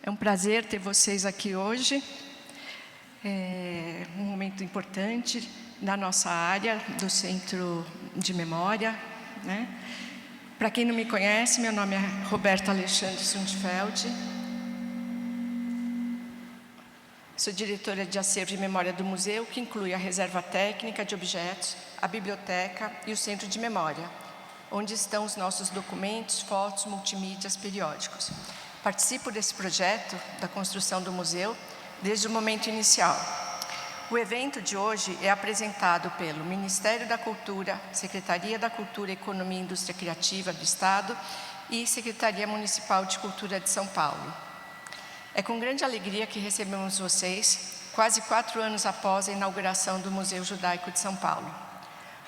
É um prazer ter vocês aqui hoje. É um momento importante na nossa área do Centro de Memória, né? Para quem não me conhece, meu nome é Roberta Alexandre Sundfeld. Sou diretora de acervo de memória do museu, que inclui a reserva técnica de objetos, a biblioteca e o centro de memória, onde estão os nossos documentos, fotos, multimídias, periódicos. Participo desse projeto da construção do museu desde o momento inicial. O evento de hoje é apresentado pelo Ministério da Cultura, Secretaria da Cultura, Economia e Indústria Criativa do Estado e Secretaria Municipal de Cultura de São Paulo. É com grande alegria que recebemos vocês, quase 4 anos após a inauguração do Museu Judaico de São Paulo.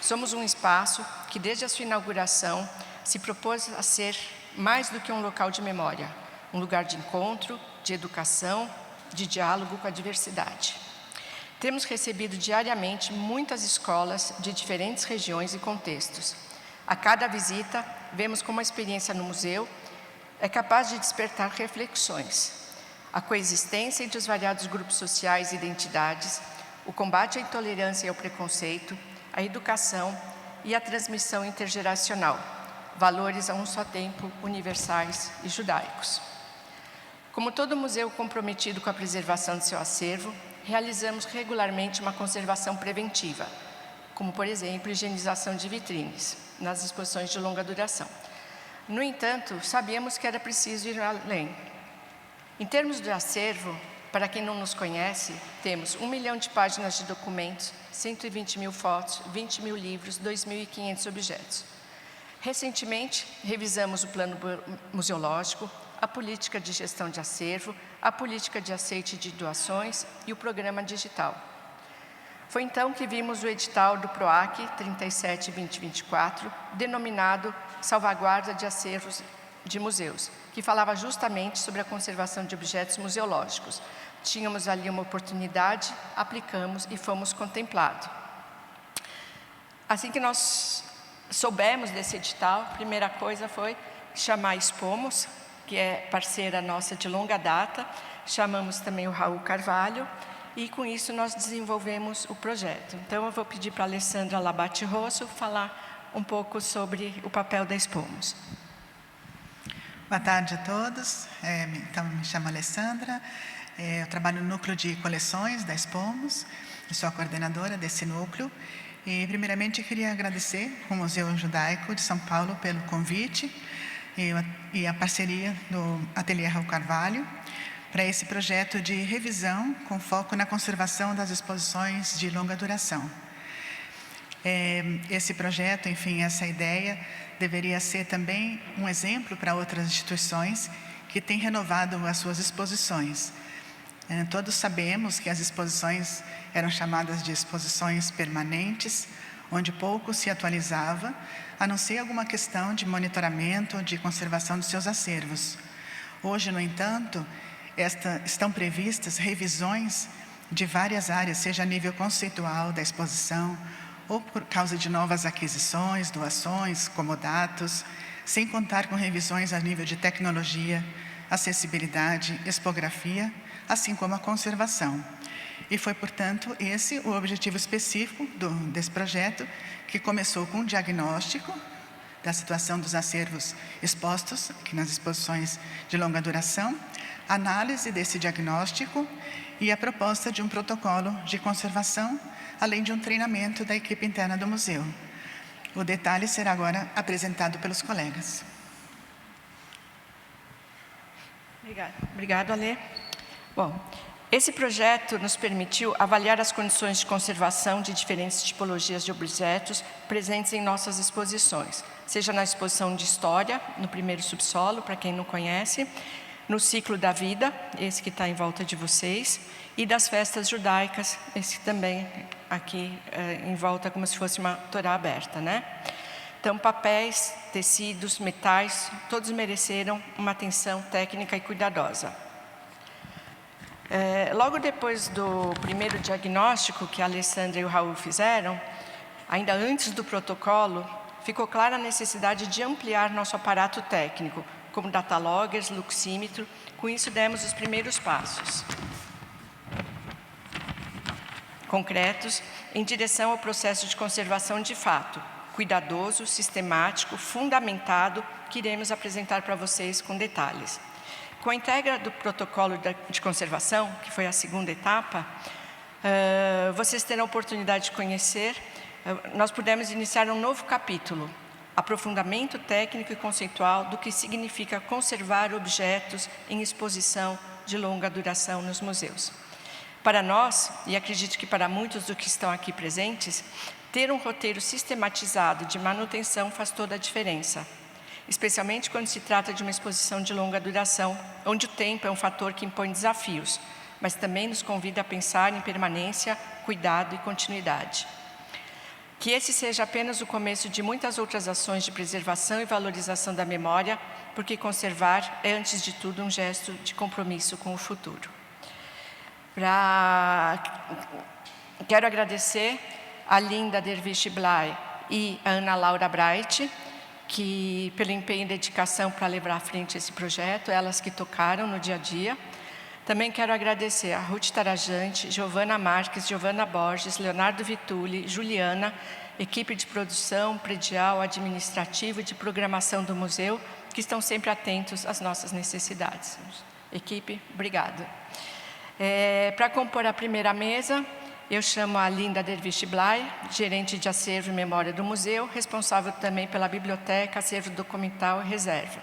Somos um espaço que, desde a sua inauguração, se propôs a ser mais do que um local de memória, um lugar de encontro, de educação, de diálogo com a diversidade. Temos recebido diariamente muitas escolas de diferentes regiões e contextos. A cada visita, vemos como a experiência no museu é capaz de despertar reflexões. A coexistência entre os variados grupos sociais e identidades, o combate à intolerância e ao preconceito, a educação e a transmissão intergeracional, valores a um só tempo universais e judaicos. Como todo museu comprometido com a preservação de seu acervo, realizamos regularmente uma conservação preventiva, como, por exemplo, higienização de vitrines, nas exposições de longa duração. No entanto, sabíamos que era preciso ir além. Em termos de acervo, para quem não nos conhece, temos 1 milhão de páginas de documentos, 120 mil fotos, 20 mil livros, 2.500 objetos. Recentemente, revisamos o plano museológico, a política de gestão de acervo, a política de aceite de doações e o programa digital. Foi então que vimos o edital do PROAC 37/2024, denominado Salvaguarda de Acervos de Museus, que falava justamente sobre a conservação de objetos museológicos. Tínhamos ali uma oportunidade, aplicamos e fomos contemplados. Assim que nós soubemos desse edital, a primeira coisa foi chamar a Expomos, que é parceira nossa de longa data, chamamos também o Raul Carvalho, e com isso nós desenvolvemos o projeto. Então eu vou pedir para a Alessandra Labate Rosso falar um pouco sobre o papel da Expomos. Boa tarde a todos, então me chamo Alessandra, eu trabalho no núcleo de coleções da Expomos, eu sou a coordenadora desse núcleo, e primeiramente queria agradecer ao Museu Judaico de São Paulo pelo convite, e a parceria do Ateliê Raul Carvalho para esse projeto de revisão com foco na conservação das exposições de longa duração. Esse projeto, enfim, essa ideia deveria ser também um exemplo para outras instituições que têm renovado as suas exposições. Todos sabemos que as exposições eram chamadas de exposições permanentes, onde pouco se atualizava, a não ser alguma questão de monitoramento, de conservação dos seus acervos. Hoje, no entanto, estão previstas revisões de várias áreas, seja a nível conceitual da exposição, ou por causa de novas aquisições, doações, comodatos, sem contar com revisões a nível de tecnologia, acessibilidade, expografia, assim como a conservação. E foi, portanto, esse o objetivo específico desse projeto, que começou com um diagnóstico da situação dos acervos expostos aqui nas exposições de longa duração, análise desse diagnóstico e a proposta de um protocolo de conservação, além de um treinamento da equipe interna do museu. O detalhe será agora apresentado pelos colegas. Obrigado, Alê. Bom, esse projeto nos permitiu avaliar as condições de conservação de diferentes tipologias de objetos presentes em nossas exposições, seja na exposição de História, no primeiro subsolo, para quem não conhece, no Ciclo da Vida, esse que está em volta de vocês, e das Festas Judaicas, esse também aqui em volta, como se fosse uma Torá aberta, né? Então, papéis, tecidos, metais, todos mereceram uma atenção técnica e cuidadosa. Logo depois do primeiro diagnóstico que a Alessandra e o Raul fizeram, ainda antes do protocolo, ficou clara a necessidade de ampliar nosso aparato técnico, como dataloggers, luxímetro. Com isso, demos os primeiros passos concretos em direção ao processo de conservação de fato, cuidadoso, sistemático, fundamentado, que iremos apresentar para vocês com detalhes. Com a entrega do protocolo de conservação, que foi a segunda etapa, vocês terão a oportunidade de conhecer, nós pudemos iniciar um novo capítulo, aprofundamento técnico e conceitual do que significa conservar objetos em exposição de longa duração nos museus. Para nós, e acredito que para muitos dos que estão aqui presentes, ter um roteiro sistematizado de manutenção faz toda a diferença, especialmente quando se trata de uma exposição de longa duração, onde o tempo é um fator que impõe desafios, mas também nos convida a pensar em permanência, cuidado e continuidade. Que esse seja apenas o começo de muitas outras ações de preservação e valorização da memória, porque conservar é, antes de tudo, um gesto de compromisso com o futuro. Quero agradecer a Linda Dervish Blay e a Ana Laura Bright, que pelo empenho e dedicação para levar à frente esse projeto, elas que tocaram no dia a dia. Também quero agradecer a Ruth Tarajante, Giovana Marques, Giovana Borges, Leonardo Vitulli, Juliana, equipe de produção, predial, administrativo e de programação do museu, que estão sempre atentos às nossas necessidades. Equipe, obrigada. Para compor a primeira mesa, eu chamo a Linda Dervish Blay, gerente de acervo e memória do museu, responsável também pela biblioteca, acervo documental e reserva.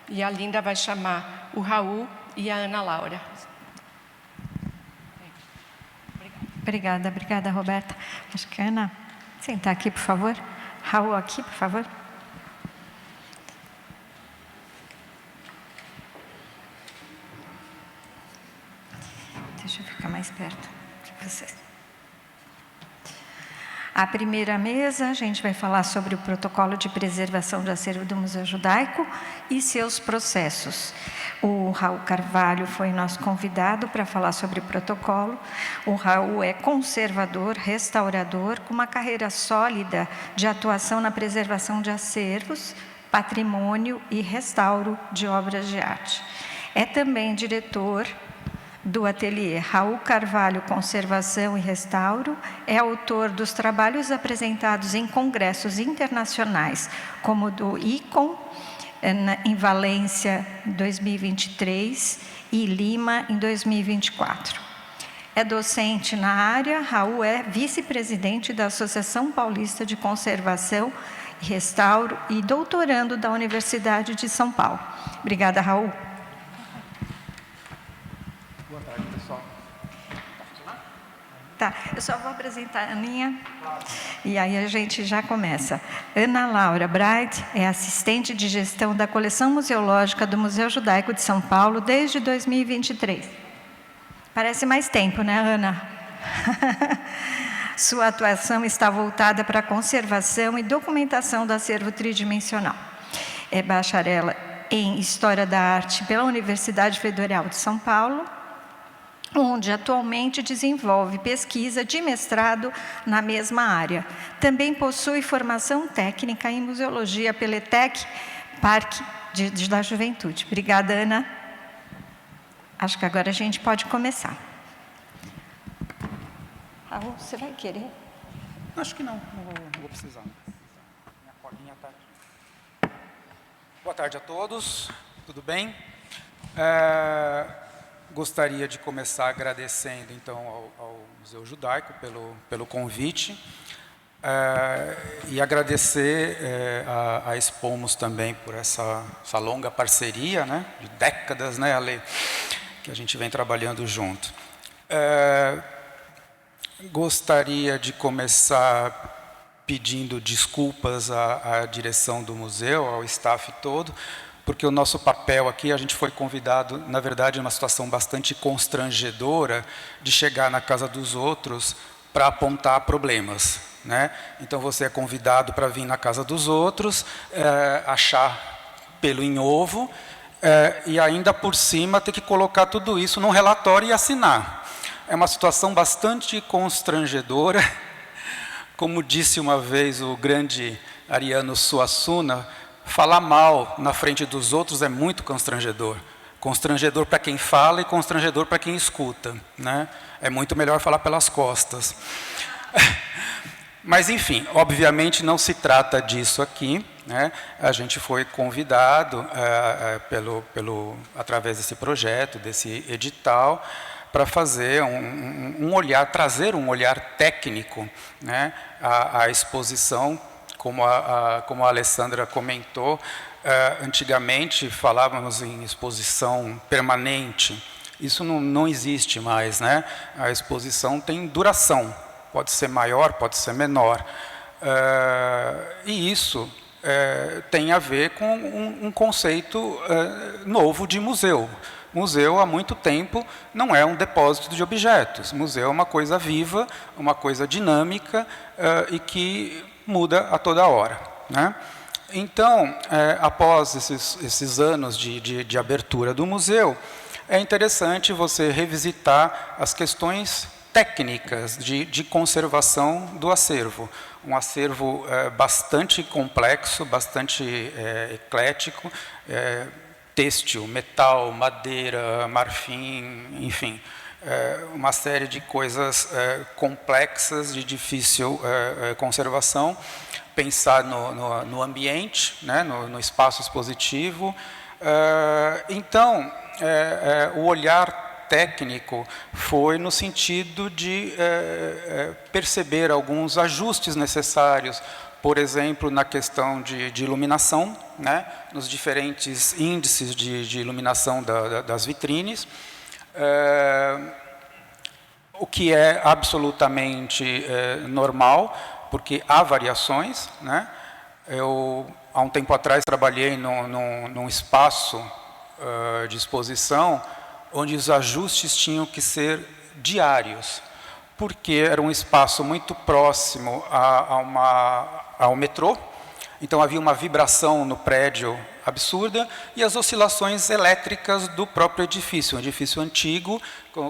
E a Linda vai chamar o Raul e a Ana Laura. Obrigada, Roberta. Acho que a Ana, sentar aqui, por favor. Raul, aqui, por favor. Deixa eu ficar mais perto de vocês. A primeira mesa, a gente vai falar sobre o protocolo de preservação de acervo do Museu Judaico e seus processos. O Raul Carvalho foi nosso convidado para falar sobre o protocolo. O Raul é conservador, restaurador, com uma carreira sólida de atuação na preservação de acervos, patrimônio e restauro de obras de arte. É também diretor do ateliê Raul Carvalho Conservação e Restauro, é autor dos trabalhos apresentados em congressos internacionais, como o do ICOM, em Valência, em 2023, e Lima, em 2024. É docente na área. Raul é vice-presidente da Associação Paulista de Conservação e Restauro e doutorando da Universidade de São Paulo. Obrigada, Raul. Tá, eu só vou apresentar a Aninha, e aí a gente já começa. Ana Laura Bright é assistente de gestão da coleção museológica do Museu Judaico de São Paulo desde 2023. Parece mais tempo, né, Ana? Sua atuação está voltada para a conservação e documentação do acervo tridimensional. É bacharela em História da Arte pela Universidade Federal de São Paulo, onde atualmente desenvolve pesquisa de mestrado na mesma área. Também possui formação técnica em museologia pela ETEC, Parque da Juventude. Obrigada, Ana. Acho que agora a gente pode começar. Raul, você vai querer? Acho que não vou precisar. Minha colinha está aqui. Boa tarde a todos, tudo bem? Gostaria de começar agradecendo, então, ao Museu Judaico pelo convite e agradecer a Expomos também por essa longa parceria, né, de décadas, né, Ale, que a gente vem trabalhando junto. Gostaria de começar pedindo desculpas à direção do museu, ao staff todo, porque o nosso papel aqui, a gente foi convidado, na verdade, numa situação bastante constrangedora, de chegar na casa dos outros para apontar problemas, né? Então, você é convidado para vir na casa dos outros, achar pelo em ovo, e ainda por cima ter que colocar tudo isso num relatório e assinar. É uma situação bastante constrangedora. Como disse uma vez o grande Ariano Suassuna, falar mal na frente dos outros é muito constrangedor. Constrangedor para quem fala e constrangedor para quem escuta, né? É muito melhor falar pelas costas. Mas, enfim, obviamente não se trata disso aqui, né? A gente foi convidado, através desse projeto, desse edital, para fazer um olhar, trazer um olhar técnico, né, à exposição, como a Alessandra comentou. Antigamente falávamos em exposição permanente, isso não existe mais, né? A exposição tem duração, pode ser maior, pode ser menor, e isso tem a ver com um conceito novo de museu. Museu, há muito tempo, não é um depósito de objetos. Museu é uma coisa viva, uma coisa dinâmica e que muda a toda hora, né? Então, após esses anos de abertura do museu, é interessante você revisitar as questões técnicas de conservação do acervo. Um acervo bastante complexo, bastante eclético, têxtil, metal, madeira, marfim, enfim, uma série de coisas complexas, de difícil conservação. Pensar no ambiente, né, no espaço expositivo. Então, o olhar técnico foi no sentido de perceber alguns ajustes necessários, por exemplo, na questão de iluminação, né, nos diferentes índices de iluminação das vitrines, o que é absolutamente normal, porque há variações, né? Eu, há um tempo atrás, trabalhei num espaço de exposição onde os ajustes tinham que ser diários, porque era um espaço muito próximo ao metrô, então havia uma vibração no prédio absurda e as oscilações elétricas do próprio edifício, um edifício antigo,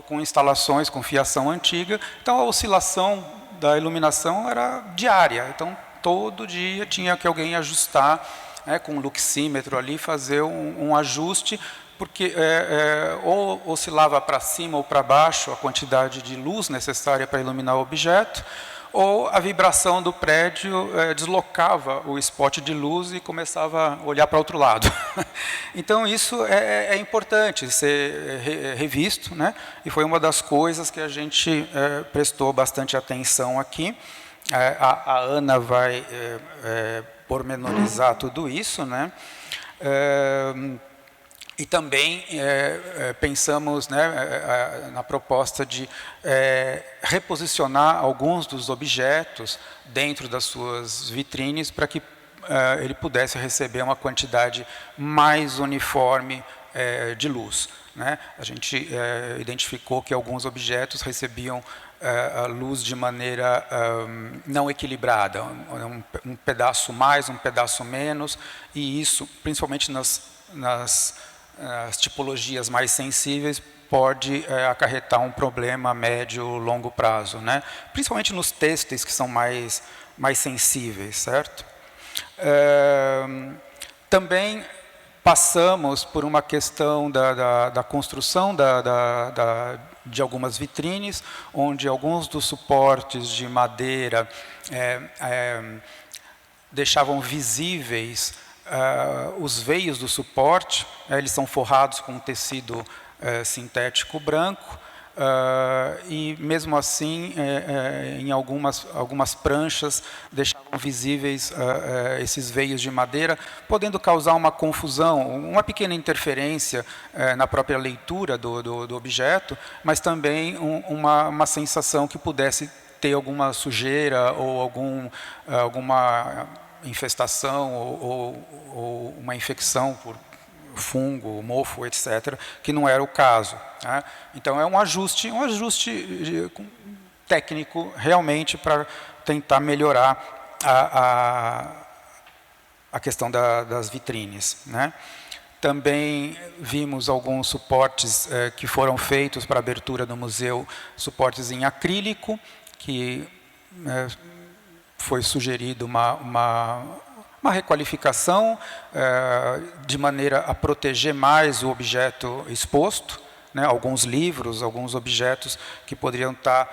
com instalações, com fiação antiga, então a oscilação da iluminação era diária, então todo dia tinha que alguém ajustar, né, com um luxímetro ali, fazer um ajuste, porque ou oscilava para cima ou para baixo a quantidade de luz necessária para iluminar o objeto, ou a vibração do prédio deslocava o spot de luz e começava a olhar para outro lado. Então isso é importante ser revisto, né? E foi uma das coisas que a gente prestou bastante atenção aqui. A Ana vai pormenorizar tudo isso, né? E também pensamos, né, na proposta de reposicionar alguns dos objetos dentro das suas vitrines para que ele pudesse receber uma quantidade mais uniforme de luz, né? A gente identificou que alguns objetos recebiam a luz de maneira não equilibrada, um pedaço mais, um pedaço menos, e isso, principalmente nas tipologias mais sensíveis, pode acarretar um problema a médio ou longo prazo, né? Principalmente nos têxteis, que são mais sensíveis, certo? Também passamos por uma questão da construção de algumas vitrines, onde alguns dos suportes de madeira deixavam visíveis os veios do suporte, eles são forrados com um tecido sintético branco, e mesmo assim, em algumas pranchas, deixavam visíveis esses veios de madeira, podendo causar uma confusão, uma pequena interferência na própria leitura do objeto, mas também uma sensação que pudesse ter alguma sujeira ou alguma infestação ou uma infecção por fungo, mofo, etc., que não era o caso, né? Então é um ajuste técnico realmente para tentar melhorar a questão das vitrines, né? Também vimos alguns suportes que foram feitos para a abertura do museu, suportes em acrílico, que foi sugerido uma uma requalificação de maneira a proteger mais o objeto exposto, né, alguns livros, alguns objetos que poderiam estar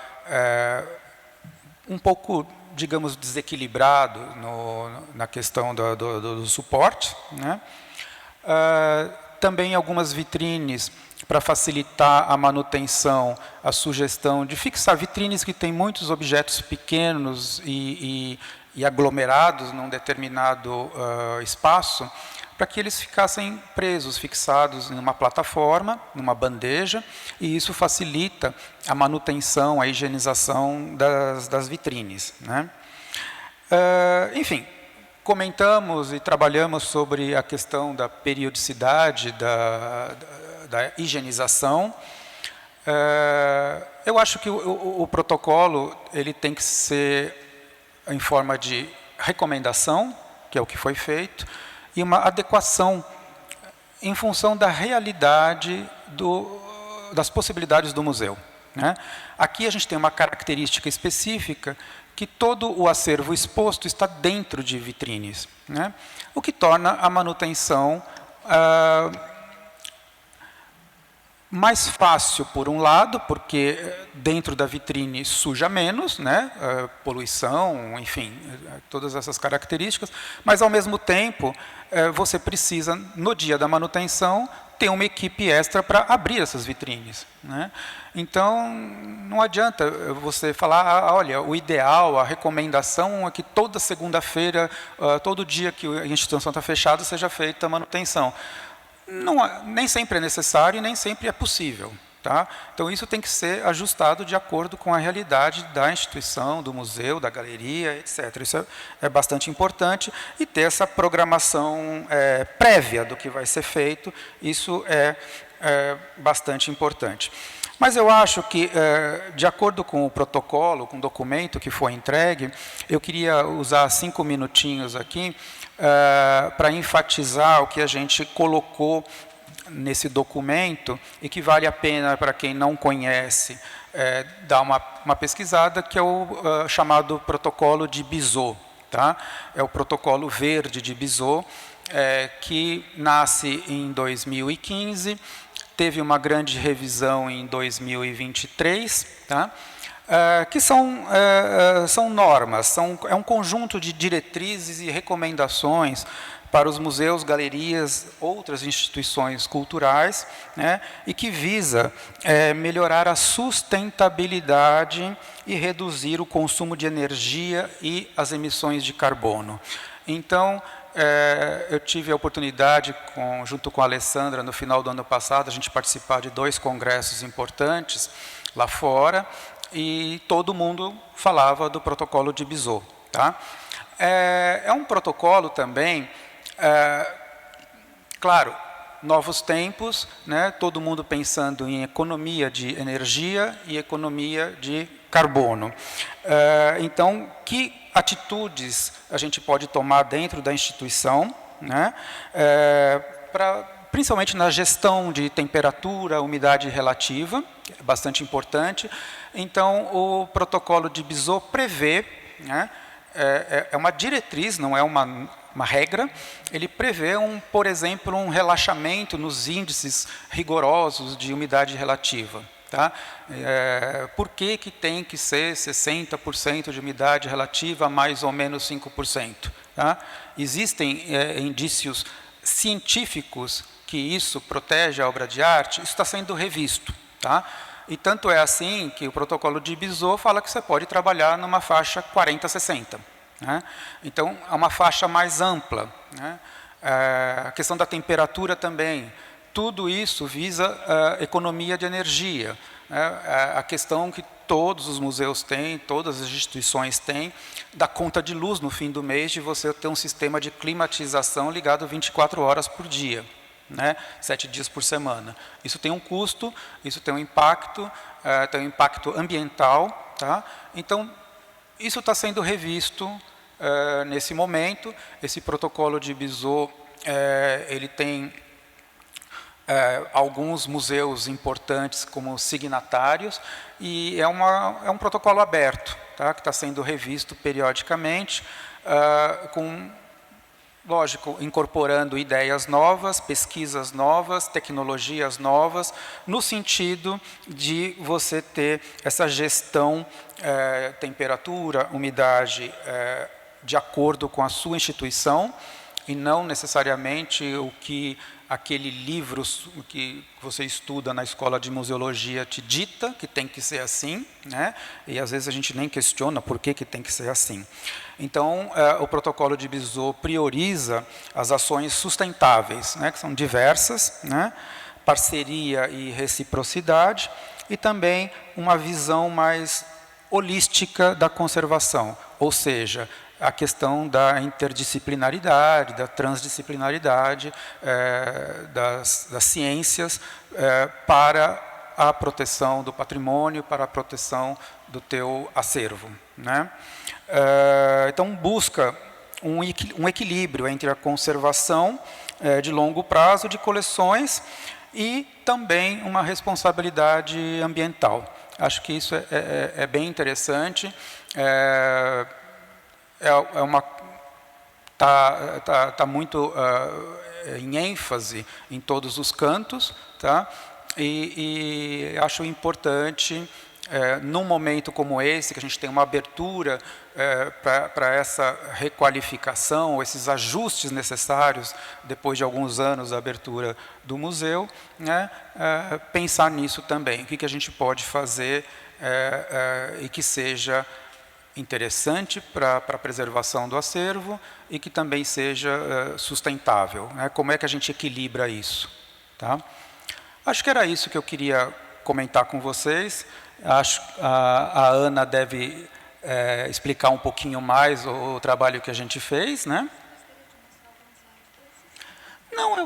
um pouco, digamos, desequilibrado na questão do suporte, né? Também algumas vitrines para facilitar a manutenção, a sugestão de fixar vitrines que têm muitos objetos pequenos e aglomerados num determinado espaço, para que eles ficassem presos, fixados em uma plataforma, numa bandeja, e isso facilita a manutenção, a higienização das vitrines, né? Enfim, comentamos e trabalhamos sobre a questão da periodicidade da higienização. Eu acho que o protocolo ele tem que ser em forma de recomendação, que é o que foi feito, e uma adequação em função da realidade das possibilidades do museu, né? Aqui a gente tem uma característica específica que todo o acervo exposto está dentro de vitrines, né? O que torna a manutenção mais fácil, por um lado, porque dentro da vitrine suja menos, né? Poluição, enfim, todas essas características, mas, ao mesmo tempo, você precisa, no dia da manutenção, ter uma equipe extra para abrir essas vitrines, né? Então, não adianta você falar, olha, o ideal, a recomendação é que toda segunda-feira, todo dia que a instituição está fechada, seja feita a manutenção. Nem sempre é necessário e nem sempre é possível, tá? Então, isso tem que ser ajustado de acordo com a realidade da instituição, do museu, da galeria, etc. Isso é bastante importante, e ter essa programação prévia do que vai ser feito, isso é bastante importante. Mas eu acho que, de acordo com o protocolo, com o documento que foi entregue, eu queria usar 5 minutinhos aqui para enfatizar o que a gente colocou nesse documento e que vale a pena, para quem não conhece, dar uma pesquisada, que é o chamado protocolo de Bizot, tá? É o protocolo verde de Bizot, que nasce em 2015, teve uma grande revisão em 2023, tá? Que são normas, é um conjunto de diretrizes e recomendações para os museus, galerias, outras instituições culturais, né, e que visa melhorar a sustentabilidade e reduzir o consumo de energia e as emissões de carbono. Então, eu tive a oportunidade, junto com a Alessandra, no final do ano passado, a gente participar de 2 congressos importantes lá fora, e todo mundo falava do protocolo de Bizot, tá? É um protocolo também, claro, novos tempos, né? Todo mundo pensando em economia de energia e economia de carbono. Então, que atitudes a gente pode tomar dentro da instituição, né? Principalmente na gestão de temperatura, umidade relativa, que é bastante importante. Então, o protocolo de Bizot prevê, né, é uma diretriz, não é uma regra, ele prevê, por exemplo, um relaxamento nos índices rigorosos de umidade relativa. Tá? Por que tem que ser 60% de umidade relativa, mais ou menos 5%? Tá? Existem indícios científicos que isso protege a obra de arte, isso está sendo revisto. Tá? E tanto é assim que o protocolo de Bizot fala que você pode trabalhar numa faixa 40-60. Né? Então, é uma faixa mais ampla. Né? A questão da temperatura também. Tudo isso visa economia de energia. A questão que todos os museus têm, todas as instituições têm, da conta de luz no fim do mês, de você ter um sistema de climatização ligado 24 horas por dia, né? 7 dias por semana. Isso tem um custo, isso tem um impacto ambiental. Tá? Então, isso está sendo revisto nesse momento. Esse protocolo de Bizot, ele tem alguns museus importantes como signatários, e é um protocolo aberto, tá? Que está sendo revisto periodicamente, com lógico, incorporando ideias novas, pesquisas novas, tecnologias novas, no sentido de você ter essa gestão, temperatura, umidade, de acordo com a sua instituição, e não necessariamente o que aquele livro que você estuda na escola de museologia te dita, que tem que ser assim, né? E às vezes a gente nem questiona por que tem que ser assim. Então, o protocolo de Bizot prioriza as ações sustentáveis, né, que são diversas, né? Parceria e reciprocidade, e também uma visão mais holística da conservação, ou seja, a questão da interdisciplinaridade, da transdisciplinaridade das ciências para a proteção do patrimônio, para a proteção do teu acervo, né? Então, busca um equilíbrio entre a conservação de longo prazo de coleções e também uma responsabilidade ambiental. Acho que isso é bem interessante. Tá muito em ênfase em todos os cantos, tá? E acho importante, num momento como esse, que a gente tem uma abertura para essa requalificação, esses ajustes necessários depois de alguns anos da abertura do museu, né? Pensar nisso também, o que a gente pode fazer e que seja interessante para a preservação do acervo e que também seja sustentável, né? Como é que a gente equilibra isso, tá? Acho que era isso que eu queria comentar com vocês. Acho que a Ana deve explicar um pouquinho mais o trabalho que a gente fez, né? Não,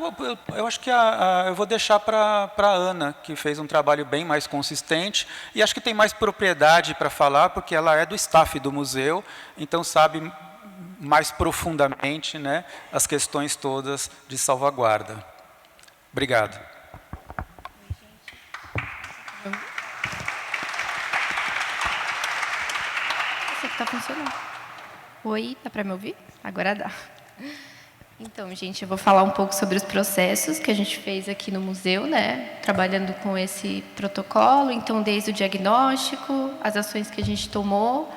eu acho que eu vou deixar para a Ana, que fez um trabalho bem mais consistente, e acho que tem mais propriedade para falar, porque ela é do staff do museu, então sabe mais profundamente, né, as questões todas de salvaguarda. Obrigado. Esse aqui está funcionando. Oi, dá para me ouvir? Agora dá. Então, gente, eu vou falar um pouco sobre os processos que a gente fez aqui no museu, né? Trabalhando com esse protocolo, então, desde o diagnóstico, as ações que a gente tomou,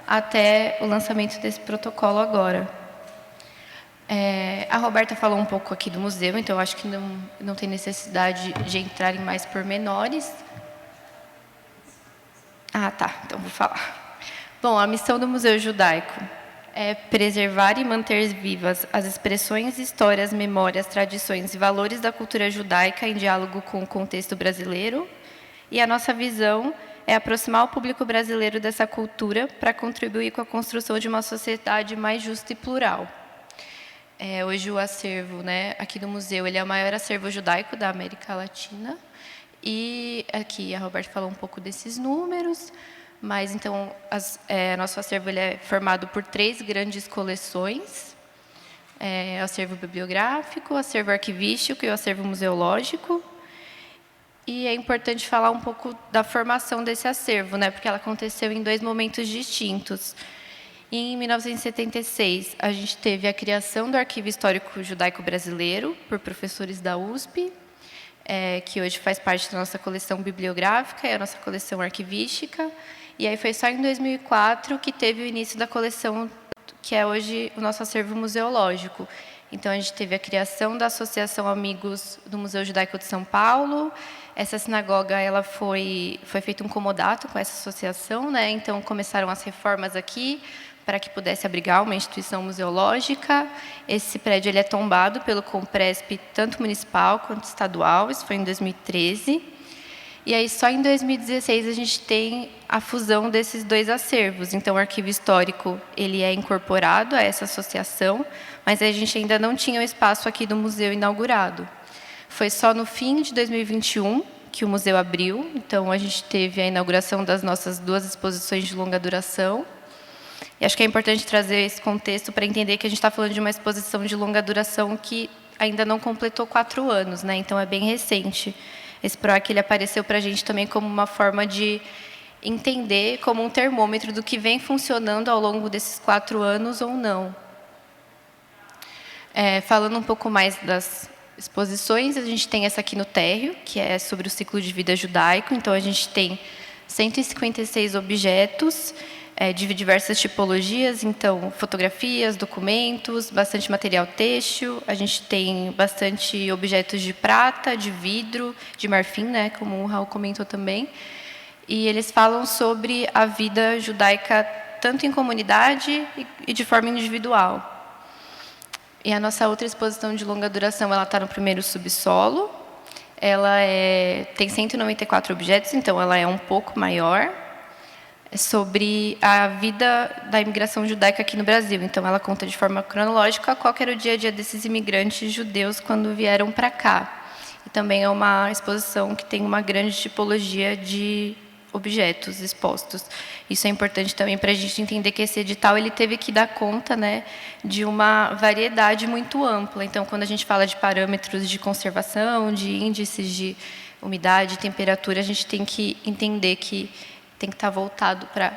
até o lançamento desse protocolo agora. A Roberta falou um pouco aqui do museu, então, eu acho que não tem necessidade de entrar em mais pormenores. Ah, tá, então vou falar. Bom, a missão do Museu Judaico é preservar e manter vivas as expressões, histórias, memórias, tradições e valores da cultura judaica em diálogo com o contexto brasileiro. E a nossa visão é aproximar o público brasileiro dessa cultura para contribuir com a construção de uma sociedade mais justa e plural. Hoje o acervo, né, aqui no museu, ele é o maior acervo judaico da América Latina. E aqui a Roberta falou um pouco desses números. Mas, então, nosso acervo ele é formado por 3 grandes coleções. O acervo bibliográfico, o acervo arquivístico e o acervo museológico. E é importante falar um pouco da formação desse acervo, né, porque ela aconteceu em 2 momentos distintos. Em 1976, a gente teve a criação do Arquivo Histórico Judaico Brasileiro, por professores da USP, que hoje faz parte da nossa coleção bibliográfica e a nossa coleção arquivística. E aí foi só em 2004 que teve o início da coleção, que é hoje o nosso acervo museológico. Então, a gente teve a criação da Associação Amigos do Museu Judaico de São Paulo. Essa sinagoga ela foi feito um comodato com essa associação, né? Então, começaram as reformas aqui para que pudesse abrigar uma instituição museológica. Esse prédio ele é tombado pelo Compresp, tanto municipal quanto estadual. Isso foi em 2013. E aí, só em 2016, a gente tem a fusão desses 2 acervos. Então, o arquivo histórico ele é incorporado a essa associação, mas a gente ainda não tinha o espaço aqui do museu inaugurado. Foi só no fim de 2021 que o museu abriu. Então, a gente teve a inauguração das nossas 2 exposições de longa duração. E acho que é importante trazer esse contexto para entender que a gente está falando de uma exposição de longa duração que ainda não completou 4 anos, né? Então, é bem recente. Esse PROAC ele apareceu para a gente também como uma forma de entender, como um termômetro do que vem funcionando ao longo desses 4 anos ou não. Falando um pouco mais das exposições, a gente tem essa aqui no térreo, que é sobre o ciclo de vida judaico. Então, a gente tem 156 objetos de diversas tipologias, então, fotografias, documentos, bastante material têxtil. A gente tem bastante objetos de prata, de vidro, de marfim, né, como o Raul comentou também. E eles falam sobre a vida judaica tanto em comunidade e de forma individual. E a nossa outra exposição de longa duração, ela está no primeiro subsolo. Ela tem 194 objetos, então ela é um pouco maior. É sobre a vida da imigração judaica aqui no Brasil. Então, ela conta de forma cronológica qual era o dia a dia desses imigrantes judeus quando vieram para cá. E também é uma exposição que tem uma grande tipologia de objetos expostos. Isso é importante também para a gente entender que esse edital ele teve que dar conta, né, de uma variedade muito ampla. Então, quando a gente fala de parâmetros de conservação, de índices de umidade, temperatura, a gente tem que entender que tem que estar voltado para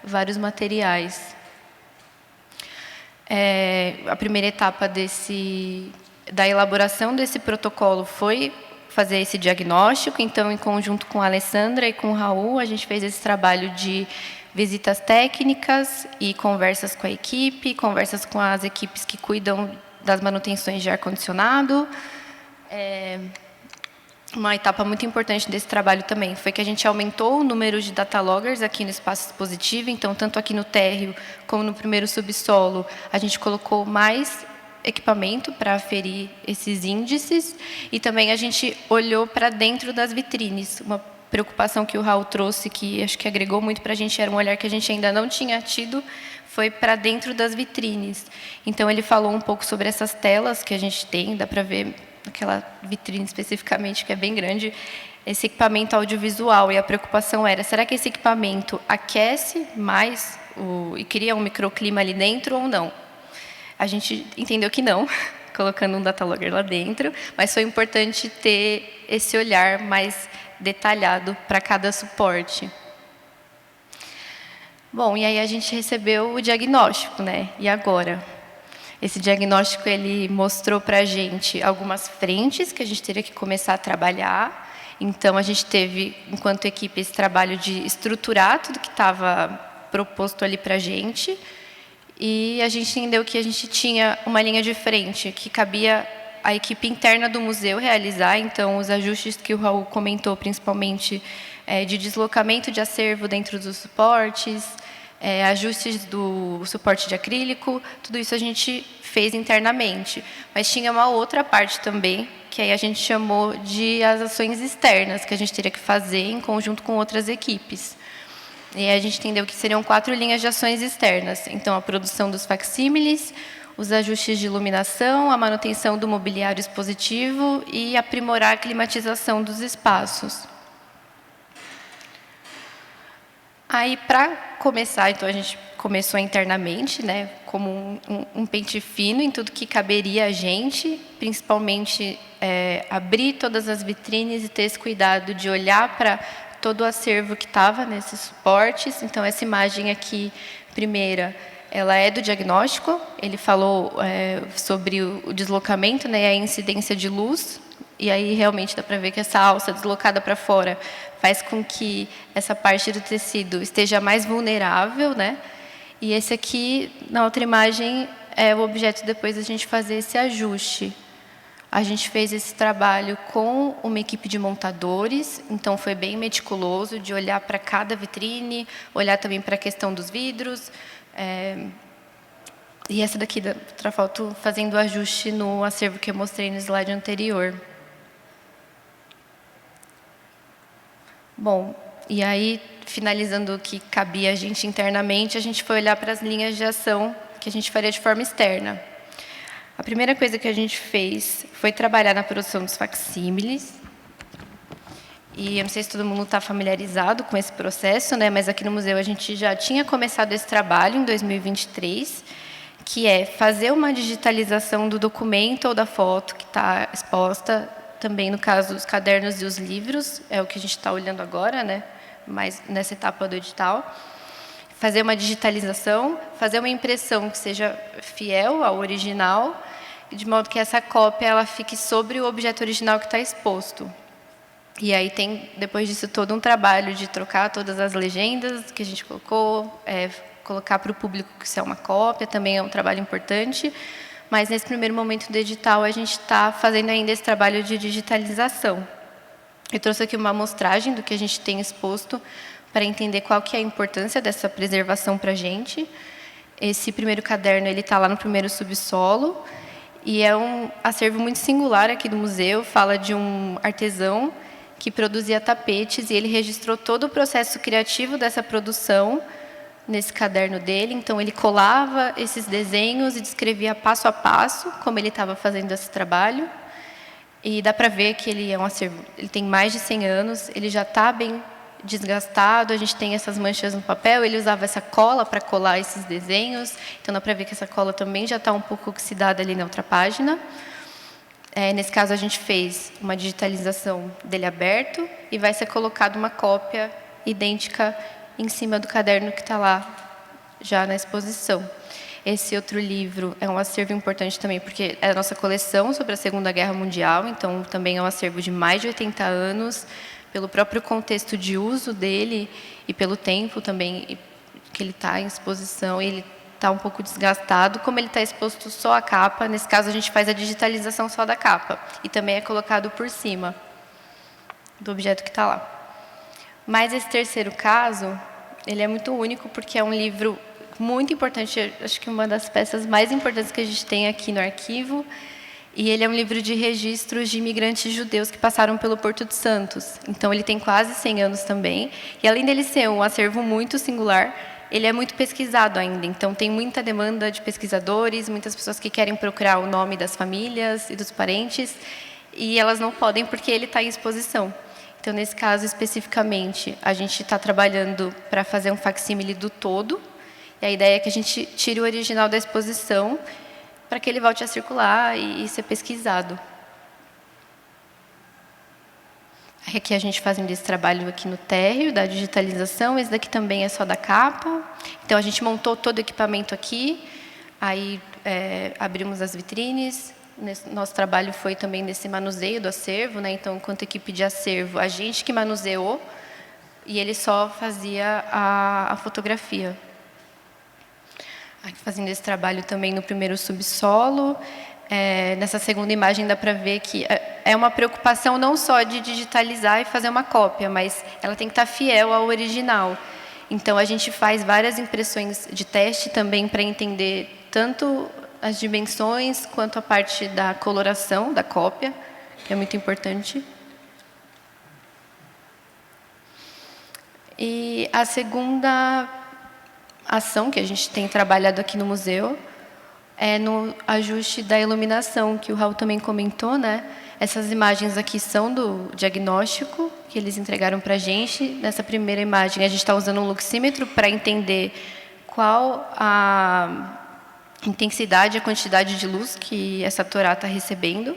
vários materiais. A primeira etapa da elaboração desse protocolo foi fazer esse diagnóstico. Então, em conjunto com a Alessandra e com o Raul, a gente fez esse trabalho de visitas técnicas e conversas com a equipe, conversas com as equipes que cuidam das manutenções de ar-condicionado. Uma etapa muito importante desse trabalho também foi que a gente aumentou o número de data loggers aqui no espaço expositivo. Então, tanto aqui no térreo como no primeiro subsolo, a gente colocou mais equipamento para aferir esses índices. E também a gente olhou para dentro das vitrines. Uma preocupação que o Raul trouxe, que acho que agregou muito para a gente, era um olhar que a gente ainda não tinha tido, foi para dentro das vitrines. Então, ele falou um pouco sobre essas telas que a gente tem, dá para ver aquela vitrine especificamente, que é bem grande, esse equipamento audiovisual. E a preocupação era, será que esse equipamento aquece mais e cria um microclima ali dentro ou não? A gente entendeu que não, colocando um data logger lá dentro, mas foi importante ter esse olhar mais detalhado para cada suporte. Bom, e aí a gente recebeu o diagnóstico, né? E agora? Esse diagnóstico ele mostrou para a gente algumas frentes que a gente teria que começar a trabalhar. Então, a gente teve, enquanto equipe, esse trabalho de estruturar tudo que estava proposto ali para a gente. E a gente entendeu que a gente tinha uma linha de frente que cabia à equipe interna do museu realizar. Então, os ajustes que o Raul comentou, principalmente de deslocamento de acervo dentro dos suportes, ajustes do suporte de acrílico, tudo isso a gente fez internamente. Mas tinha uma outra parte também, que aí a gente chamou de as ações externas, que a gente teria que fazer em conjunto com outras equipes. E aí a gente entendeu que seriam 4 linhas de ações externas. Então, a produção dos facsímiles, os ajustes de iluminação, a manutenção do mobiliário expositivo e aprimorar a climatização dos espaços. Aí, para começar, então, a gente começou internamente, né, como um pente fino em tudo que caberia a gente, principalmente abrir todas as vitrines e ter esse cuidado de olhar para todo o acervo que estava nesses suportes. Então, essa imagem aqui, primeira, ela é do diagnóstico. Ele falou sobre o deslocamento, né, a incidência de luz. E aí, realmente, dá para ver que essa alça deslocada para fora faz com que essa parte do tecido esteja mais vulnerável, né? E esse aqui, na outra imagem, é o objeto depois da gente fazer esse ajuste. A gente fez esse trabalho com uma equipe de montadores, então foi bem meticuloso de olhar para cada vitrine, olhar também para a questão dos vidros. E essa daqui da Trafoto fazendo o ajuste no acervo que eu mostrei no slide anterior. Bom, e aí, finalizando o que cabia a gente internamente, a gente foi olhar para as linhas de ação que a gente faria de forma externa. A primeira coisa que a gente fez foi trabalhar na produção dos facsímiles. E eu não sei se todo mundo está familiarizado com esse processo, né? Mas aqui no museu a gente já tinha começado esse trabalho em 2023, que é fazer uma digitalização do documento ou da foto que está exposta, também no caso dos cadernos e os livros, é o que a gente está olhando agora, né? Mas nessa etapa do edital. Fazer uma digitalização, fazer uma impressão que seja fiel ao original de modo que essa cópia ela fique sobre o objeto original que está exposto. E aí tem, depois disso, todo um trabalho de trocar todas as legendas que a gente colocou, colocar para o público que isso é uma cópia, também é um trabalho importante. Mas, nesse primeiro momento do edital, a gente está fazendo ainda esse trabalho de digitalização. Eu trouxe aqui uma amostragem do que a gente tem exposto para entender qual que é a importância dessa preservação para a gente. Esse primeiro caderno está lá no primeiro subsolo, e é um acervo muito singular aqui do museu, fala de um artesão que produzia tapetes, e ele registrou todo o processo criativo dessa produção nesse caderno dele. Então, ele colava esses desenhos e descrevia passo a passo como ele estava fazendo esse trabalho. E dá para ver que ele é um acervo, ele tem mais de 100 anos, ele já está bem desgastado, a gente tem essas manchas no papel, ele usava essa cola para colar esses desenhos, então dá para ver que essa cola também já está um pouco oxidada ali na outra página. Nesse caso, a gente fez uma digitalização dele aberto e vai ser colocada uma cópia idêntica em cima do caderno que está lá já na exposição. Esse outro livro é um acervo importante também, porque é a nossa coleção sobre a Segunda Guerra Mundial, então também é um acervo de mais de 80 anos, pelo próprio contexto de uso dele e pelo tempo também que ele está em exposição. Ele está um pouco desgastado, como ele está exposto só a capa, nesse caso a gente faz a digitalização só da capa, e também é colocado por cima do objeto que está lá. Mas esse terceiro caso, ele é muito único, porque é um livro muito importante, acho que uma das peças mais importantes que a gente tem aqui no arquivo, e ele é um livro de registros de imigrantes judeus que passaram pelo Porto de Santos. Então, ele tem quase 100 anos também, e além dele ser um acervo muito singular, ele é muito pesquisado ainda. Então, tem muita demanda de pesquisadores, muitas pessoas que querem procurar o nome das famílias e dos parentes, e elas não podem porque ele está em exposição. Então, nesse caso especificamente, a gente está trabalhando para fazer um facsímile do todo, e a ideia é que a gente tire o original da exposição para que ele volte a circular e ser pesquisado. Aqui a gente fazendo esse trabalho aqui no térreo, da digitalização. Esse daqui também é só da capa. Então, a gente montou todo o equipamento aqui, aí abrimos as vitrines. Nosso trabalho foi também nesse manuseio do acervo, né? Então, enquanto equipe de acervo, a gente que manuseou, e ele só fazia a fotografia. Aqui fazendo esse trabalho também no primeiro subsolo. Nessa segunda imagem dá para ver que é uma preocupação não só de digitalizar e fazer uma cópia, mas ela tem que estar fiel ao original. Então, a gente faz várias impressões de teste também para entender tanto as dimensões quanto a parte da coloração da cópia, que é muito importante. E a segunda ação que a gente tem trabalhado aqui no museu é no ajuste da iluminação, que o Raul também comentou, né? Essas imagens aqui são do diagnóstico que eles entregaram para a gente. Nessa primeira imagem, a gente está usando um luxímetro para entender qual a intensidade, a quantidade de luz que essa torá está recebendo.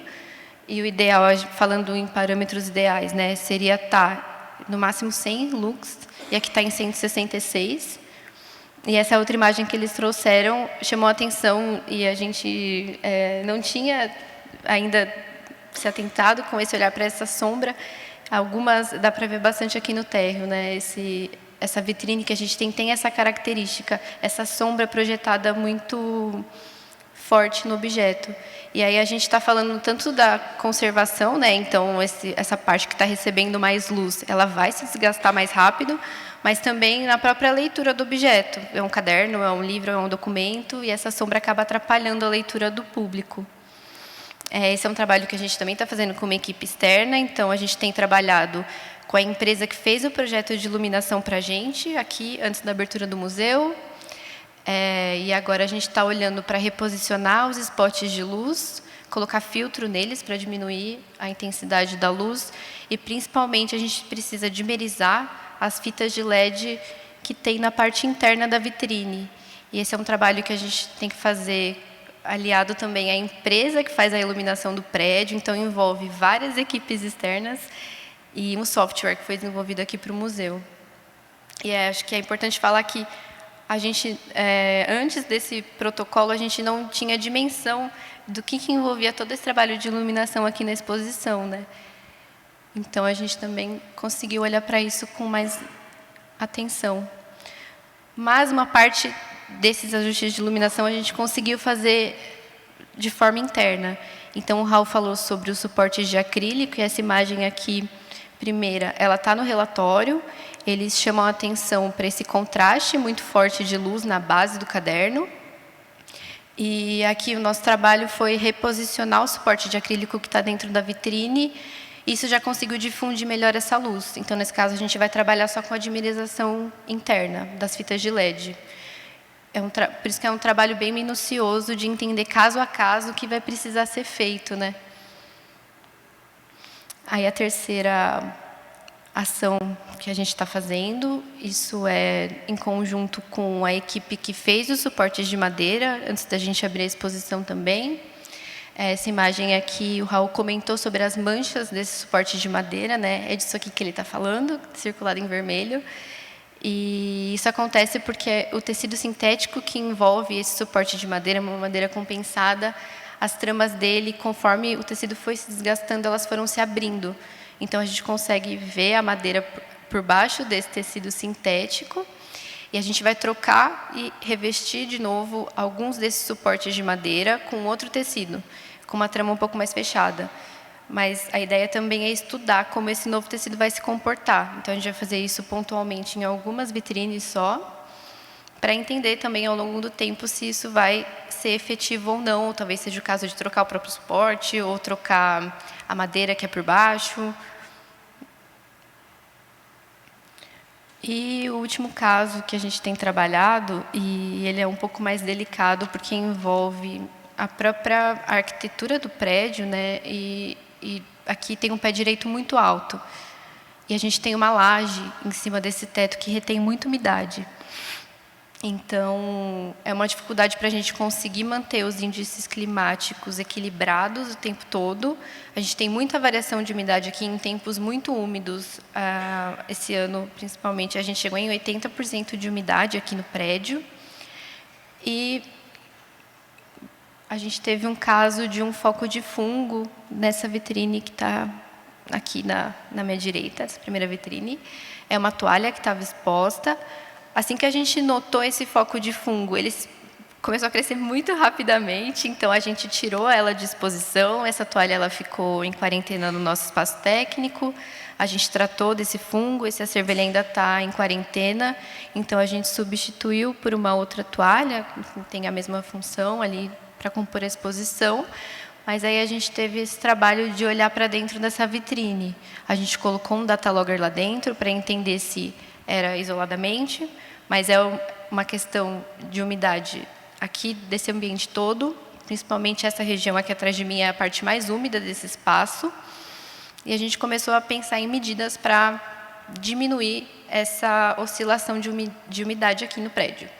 E o ideal, falando em parâmetros ideais, né, seria estar no máximo 100 lux, e aqui está em 166. E essa outra imagem que eles trouxeram chamou a atenção, e a gente não tinha ainda se atentado com esse olhar para essa sombra. Algumas dá para ver bastante aqui no térreo, né? Essa vitrine que a gente tem essa característica, essa sombra projetada muito forte no objeto. E aí a gente está falando tanto da conservação, né? Então, essa parte que está recebendo mais luz, ela vai se desgastar mais rápido, mas também na própria leitura do objeto. É um caderno, é um livro, é um documento, e essa sombra acaba atrapalhando a leitura do público. Esse é um trabalho que a gente também está fazendo com uma equipe externa. Então, a gente tem trabalhado com a empresa que fez o projeto de iluminação para a gente, aqui, antes da abertura do museu. E agora a gente está olhando para reposicionar os spots de luz, colocar filtro neles para diminuir a intensidade da luz, e principalmente a gente precisa dimerizar as fitas de LED que tem na parte interna da vitrine. E esse é um trabalho que a gente tem que fazer aliado também à empresa que faz a iluminação do prédio, então envolve várias equipes externas e um software que foi desenvolvido aqui para o museu. E acho que é importante falar que a gente, antes desse protocolo, a gente não tinha dimensão do que envolvia todo esse trabalho de iluminação aqui na exposição, né? Então, a gente também conseguiu olhar para isso com mais atenção. Mas uma parte desses ajustes de iluminação a gente conseguiu fazer de forma interna. Então, o Raul falou sobre os suportes de acrílico, e essa imagem aqui, primeira, ela está no relatório. Eles chamam a atenção para esse contraste muito forte de luz na base do caderno. E aqui o nosso trabalho foi reposicionar o suporte de acrílico que está dentro da vitrine. Isso já conseguiu difundir melhor essa luz. Então, nesse caso, a gente vai trabalhar só com a dimerização interna das fitas de LED. Por isso que é um trabalho bem minucioso de entender caso a caso o que vai precisar ser feito, né? Aí a terceira ação que a gente está fazendo, isso é em conjunto com a equipe que fez os suportes de madeira, antes da gente abrir a exposição também. Essa imagem aqui, o Raul comentou sobre as manchas desse suporte de madeira, né? É disso aqui que ele está falando, circulado em vermelho. E isso acontece porque o tecido sintético que envolve esse suporte de madeira, uma madeira compensada, as tramas dele, conforme o tecido foi se desgastando, elas foram se abrindo. Então, a gente consegue ver a madeira por baixo desse tecido sintético, e a gente vai trocar e revestir de novo alguns desses suportes de madeira com outro tecido, com uma trama um pouco mais fechada. Mas a ideia também é estudar como esse novo tecido vai se comportar. Então, a gente vai fazer isso pontualmente em algumas vitrines só, para entender também ao longo do tempo se isso vai ser efetivo ou não, ou talvez seja o caso de trocar o próprio suporte, ou trocar a madeira que é por baixo. E o último caso que a gente tem trabalhado, e ele é um pouco mais delicado, porque envolve a própria arquitetura do prédio, né? E aqui tem um pé direito muito alto. E a gente tem uma laje em cima desse teto que retém muita umidade. Então, é uma dificuldade para a gente conseguir manter os índices climáticos equilibrados o tempo todo. A gente tem muita variação de umidade aqui em tempos muito úmidos. Esse ano, principalmente, a gente chegou em 80% de umidade aqui no prédio. E a gente teve um caso de um foco de fungo nessa vitrine que está aqui na minha direita, essa primeira vitrine. É uma toalha que estava exposta. Assim que a gente notou esse foco de fungo, ele começou a crescer muito rapidamente, então a gente tirou ela de exposição. Essa toalha ela ficou em quarentena no nosso espaço técnico. A gente tratou desse fungo, esse acervo ele ainda está em quarentena, então a gente substituiu por uma outra toalha, que tem a mesma função ali para compor a exposição. Mas aí a gente teve esse trabalho de olhar para dentro dessa vitrine. A gente colocou um datalogger lá dentro para entender se era isoladamente, mas é uma questão de umidade aqui desse ambiente todo, principalmente essa região aqui atrás de mim é a parte mais úmida desse espaço. E a gente começou a pensar em medidas para diminuir essa oscilação de umidade aqui no prédio.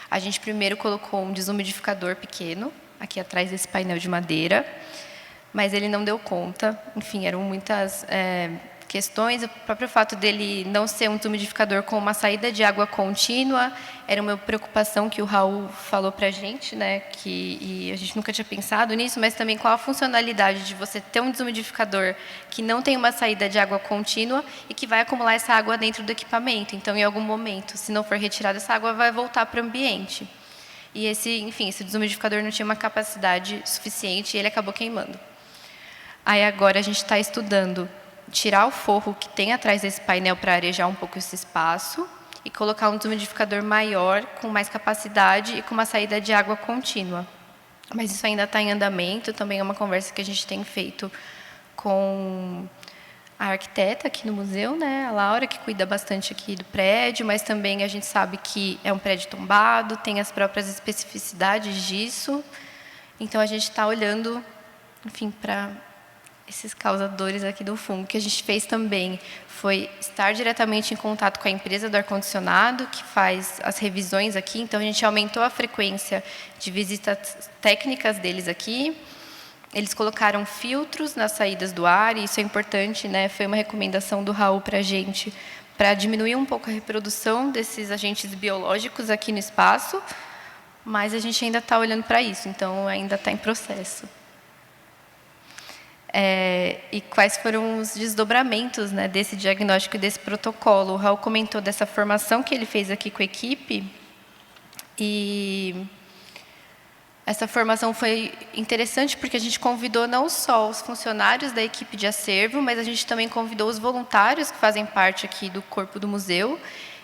A gente primeiro colocou um desumidificador pequeno, aqui atrás desse painel de madeira, mas ele não deu conta. Enfim, eram muitas questões. O próprio fato dele não ser um desumidificador com uma saída de água contínua era uma preocupação que o Raul falou para a gente, né? E a gente nunca tinha pensado nisso, mas também qual a funcionalidade de você ter um desumidificador que não tem uma saída de água contínua e que vai acumular essa água dentro do equipamento. Então, em algum momento, se não for retirada essa água, vai voltar para o ambiente. E esse desumidificador não tinha uma capacidade suficiente e ele acabou queimando. Aí agora a gente está estudando tirar o forro que tem atrás desse painel para arejar um pouco esse espaço e colocar um desumidificador maior, com mais capacidade e com uma saída de água contínua. Mas isso ainda está em andamento, também é uma conversa que a gente tem feito com a arquiteta aqui no museu, né, a Laura, que cuida bastante aqui do prédio, mas também a gente sabe que é um prédio tombado, tem as próprias especificidades disso. Então, a gente está olhando, enfim, para esses causadores aqui do fungo. O que a gente fez também foi estar diretamente em contato com a empresa do ar-condicionado, que faz as revisões aqui. Então, a gente aumentou a frequência de visitas técnicas deles aqui. Eles colocaram filtros nas saídas do ar, e isso é importante, né? Foi uma recomendação do Raul para a gente, para diminuir um pouco a reprodução desses agentes biológicos aqui no espaço, mas a gente ainda está olhando para isso, então ainda está em processo. E quais foram os desdobramentos, né, desse diagnóstico e desse protocolo? O Raul comentou dessa formação que ele fez aqui com a equipe, e essa formação foi interessante porque a gente convidou não só os funcionários da equipe de acervo, mas a gente também convidou os voluntários que fazem parte aqui do corpo do museu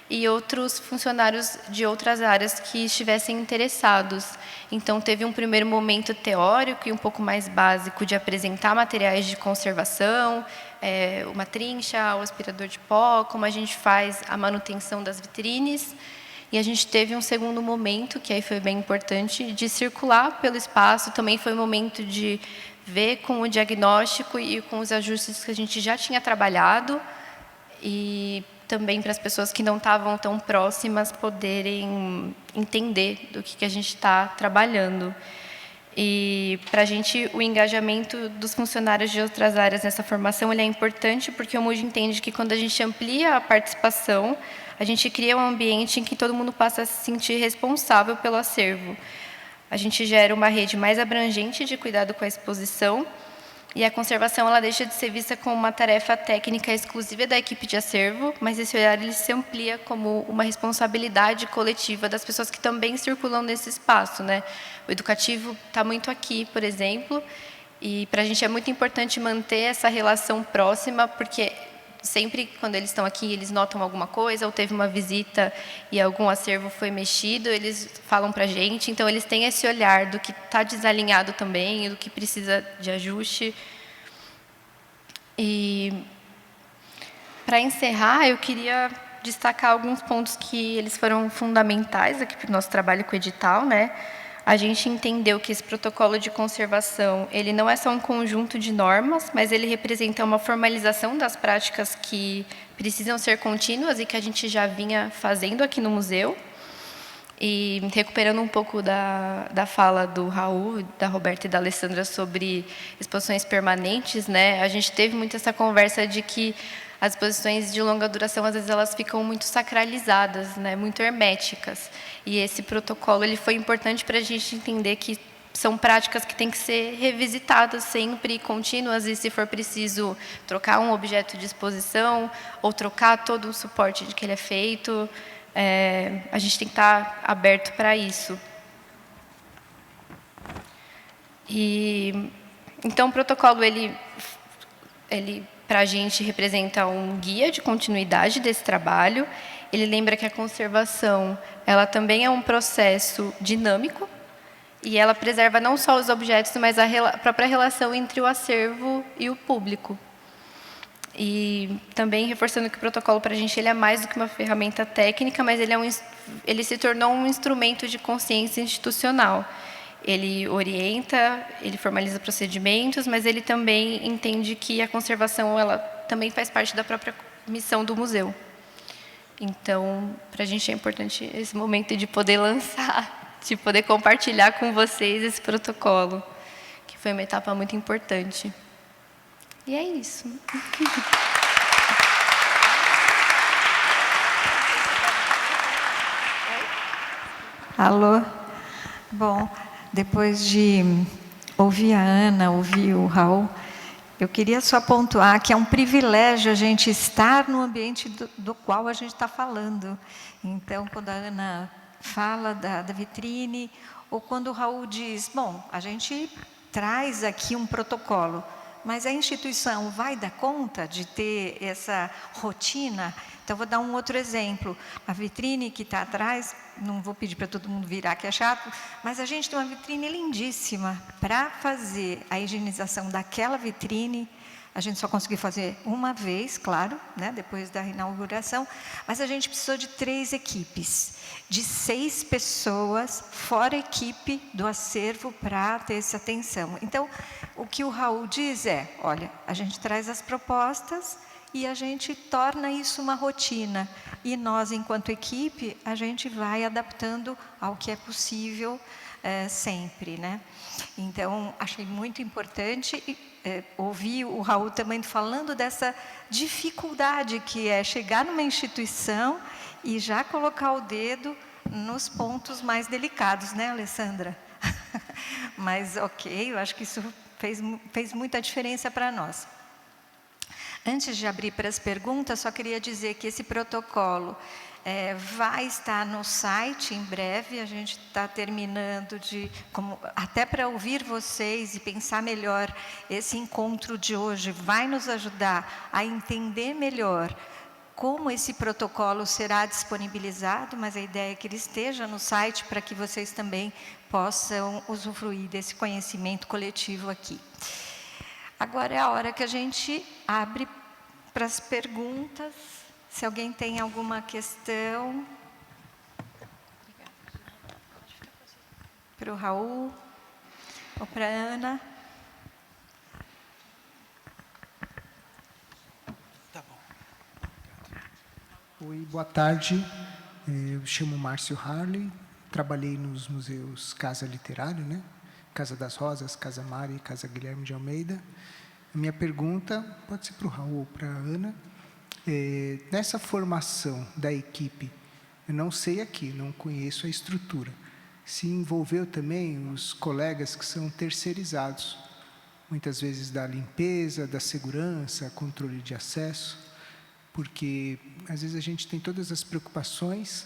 e outros funcionários de outras áreas que estivessem interessados. Então, teve um primeiro momento teórico e um pouco mais básico de apresentar materiais de conservação, uma trincha, o aspirador de pó, como a gente faz a manutenção das vitrines. E a gente teve um segundo momento, que aí foi bem importante, de circular pelo espaço. Também foi um momento de ver com o diagnóstico e com os ajustes que a gente já tinha trabalhado, e também para as pessoas que não estavam tão próximas poderem entender do que a gente está trabalhando. E para a gente, o engajamento dos funcionários de outras áreas nessa formação ele é importante, porque o MUD entende que quando a gente amplia a participação, a gente cria um ambiente em que todo mundo passa a se sentir responsável pelo acervo. A gente gera uma rede mais abrangente de cuidado com a exposição, e a conservação ela deixa de ser vista como uma tarefa técnica exclusiva da equipe de acervo, mas esse olhar ele se amplia como uma responsabilidade coletiva das pessoas que também circulam nesse espaço, né? O educativo está muito aqui, por exemplo, e para a gente é muito importante manter essa relação próxima, porque sempre quando eles estão aqui, eles notam alguma coisa, ou teve uma visita e algum acervo foi mexido, eles falam para a gente. Então, eles têm esse olhar do que está desalinhado também, e do que precisa de ajuste. E, para encerrar, eu queria destacar alguns pontos que eles foram fundamentais aqui para o nosso trabalho com o edital, né? A gente entendeu que esse protocolo de conservação, ele não é só um conjunto de normas, mas ele representa uma formalização das práticas que precisam ser contínuas e que a gente já vinha fazendo aqui no museu. E recuperando um pouco da fala do Raul, da Roberta e da Alessandra sobre exposições permanentes, né? A gente teve muito essa conversa de que as exposições de longa duração, às vezes, elas ficam muito sacralizadas, né? Muito herméticas. E esse protocolo ele foi importante para a gente entender que são práticas que têm que ser revisitadas sempre, contínuas, e se for preciso trocar um objeto de exposição ou trocar todo o suporte de que ele é feito, a gente tem que estar aberto para isso. E então o protocolo ele para a gente representa um guia de continuidade desse trabalho. Ele lembra que a conservação ela também é um processo dinâmico, e ela preserva não só os objetos, mas a própria relação entre o acervo e o público. E também reforçando que o protocolo para a gente ele é mais do que uma ferramenta técnica, mas ele se tornou um instrumento de consciência institucional. Ele orienta, ele formaliza procedimentos, mas ele também entende que a conservação ela também faz parte da própria missão do museu. Então, para a gente é importante esse momento de poder lançar, de poder compartilhar com vocês esse protocolo, que foi uma etapa muito importante. E é isso. Alô? Bom, depois de ouvir a Ana, ouvir o Raul, eu queria só pontuar que é um privilégio a gente estar no ambiente do qual a gente está falando. Então, quando a Ana fala da vitrine, ou quando o Raul diz, bom, a gente traz aqui um protocolo, mas a instituição vai dar conta de ter essa rotina? Então, vou dar um outro exemplo. A vitrine que está atrás, não vou pedir para todo mundo virar, que é chato, mas a gente tem uma vitrine lindíssima. Para fazer a higienização daquela vitrine, a gente só conseguiu fazer uma vez, claro, né, depois da inauguração, mas a gente precisou de 3 equipes, de 6 pessoas, fora a equipe do acervo, para ter essa atenção. Então, o que o Raul diz é, olha, a gente traz as propostas e a gente torna isso uma rotina. E nós, enquanto equipe, a gente vai adaptando ao que é possível sempre, né? Então, achei muito importante ouvir o Raul também falando dessa dificuldade que é chegar numa instituição e já colocar o dedo nos pontos mais delicados, né, Alessandra? Mas ok, eu acho que isso fez muita diferença para nós. Antes de abrir para as perguntas, só queria dizer que esse protocolo vai estar no site em breve. A gente está terminando até para ouvir vocês e pensar melhor. Esse encontro de hoje vai nos ajudar a entender melhor como esse protocolo será disponibilizado, mas a ideia é que ele esteja no site para que vocês também possam usufruir desse conhecimento coletivo aqui. Agora é a hora que a gente abre para as perguntas. Se alguém tem alguma questão. Para o Raul ou para a Ana. Tá bom. Oi, boa tarde. Eu chamo Márcio Harley, trabalhei nos museus Casa Literário, né? Casa das Rosas, Casa Mari e Casa Guilherme de Almeida. A minha pergunta pode ser para o Raul ou para a Ana. Nessa formação da equipe, eu não sei aqui, não conheço a estrutura, se envolveu também os colegas que são terceirizados, muitas vezes da limpeza, da segurança, controle de acesso, porque às vezes a gente tem todas as preocupações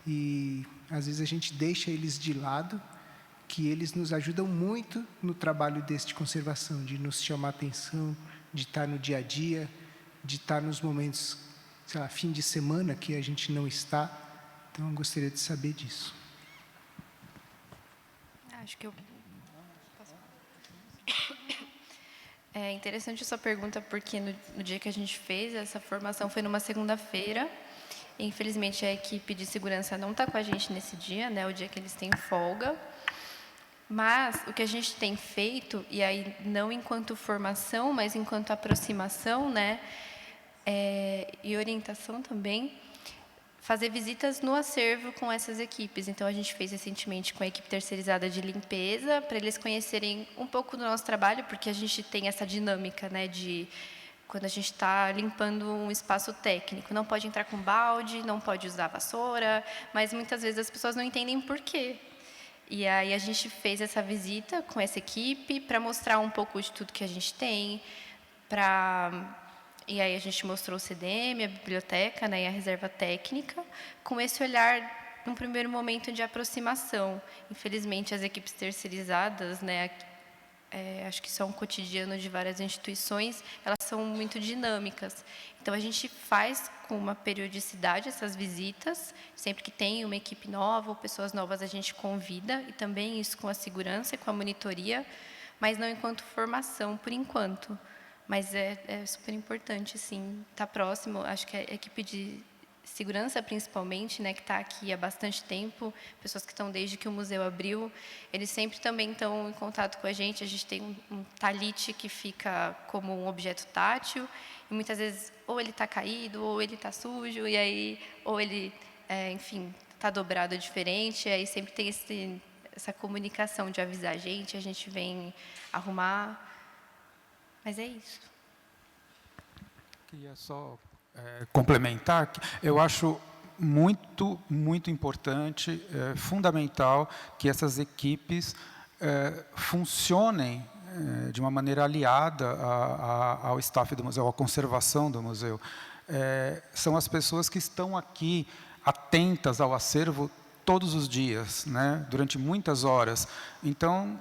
e às vezes a gente deixa eles de lado, que eles nos ajudam muito no trabalho de conservação, de nos chamar a atenção, de estar no dia a dia, de estar nos momentos, sei lá, fim de semana que a gente não está. Então, eu gostaria de saber disso. Acho que eu... É interessante a sua pergunta, porque no dia que a gente fez essa formação foi numa segunda-feira. Infelizmente, a equipe de segurança não está com a gente nesse dia, né, o dia que eles têm folga. Mas o que a gente tem feito, e aí não enquanto formação, mas enquanto aproximação, né, e orientação também, fazer visitas no acervo com essas equipes. Então, a gente fez recentemente com a equipe terceirizada de limpeza, para eles conhecerem um pouco do nosso trabalho, porque a gente tem essa dinâmica, né, de quando a gente está limpando um espaço técnico, não pode entrar com balde, não pode usar vassoura, mas muitas vezes as pessoas não entendem por quê. E aí a gente fez essa visita com essa equipe para mostrar um pouco de tudo que a gente tem, e aí a gente mostrou o CDM, a biblioteca, né, e a reserva técnica, com esse olhar, num primeiro momento, de aproximação. Infelizmente, as equipes terceirizadas, né, acho que isso é um cotidiano de várias instituições, elas são muito dinâmicas. Então, a gente faz com uma periodicidade essas visitas, sempre que tem uma equipe nova ou pessoas novas, a gente convida, e também isso com a segurança e com a monitoria, mas não enquanto formação, por enquanto. Mas é super importante, sim, estar próximo. Acho que a equipe de segurança, principalmente, né, que está aqui há bastante tempo, pessoas que estão desde que o museu abriu, eles sempre também estão em contato com a gente. A gente tem um talite que fica como um objeto tátil, e muitas vezes ou ele está caído, ou ele está sujo, e aí, ou ele, enfim, está dobrado diferente, e aí sempre tem essa comunicação de avisar a gente vem arrumar. Mas é isso. Queria só complementar, que eu acho muito, muito importante, fundamental, que essas equipes funcionem de uma maneira aliada ao staff do museu, à conservação do museu. São as pessoas que estão aqui atentas ao acervo todos os dias, né, durante muitas horas. Então,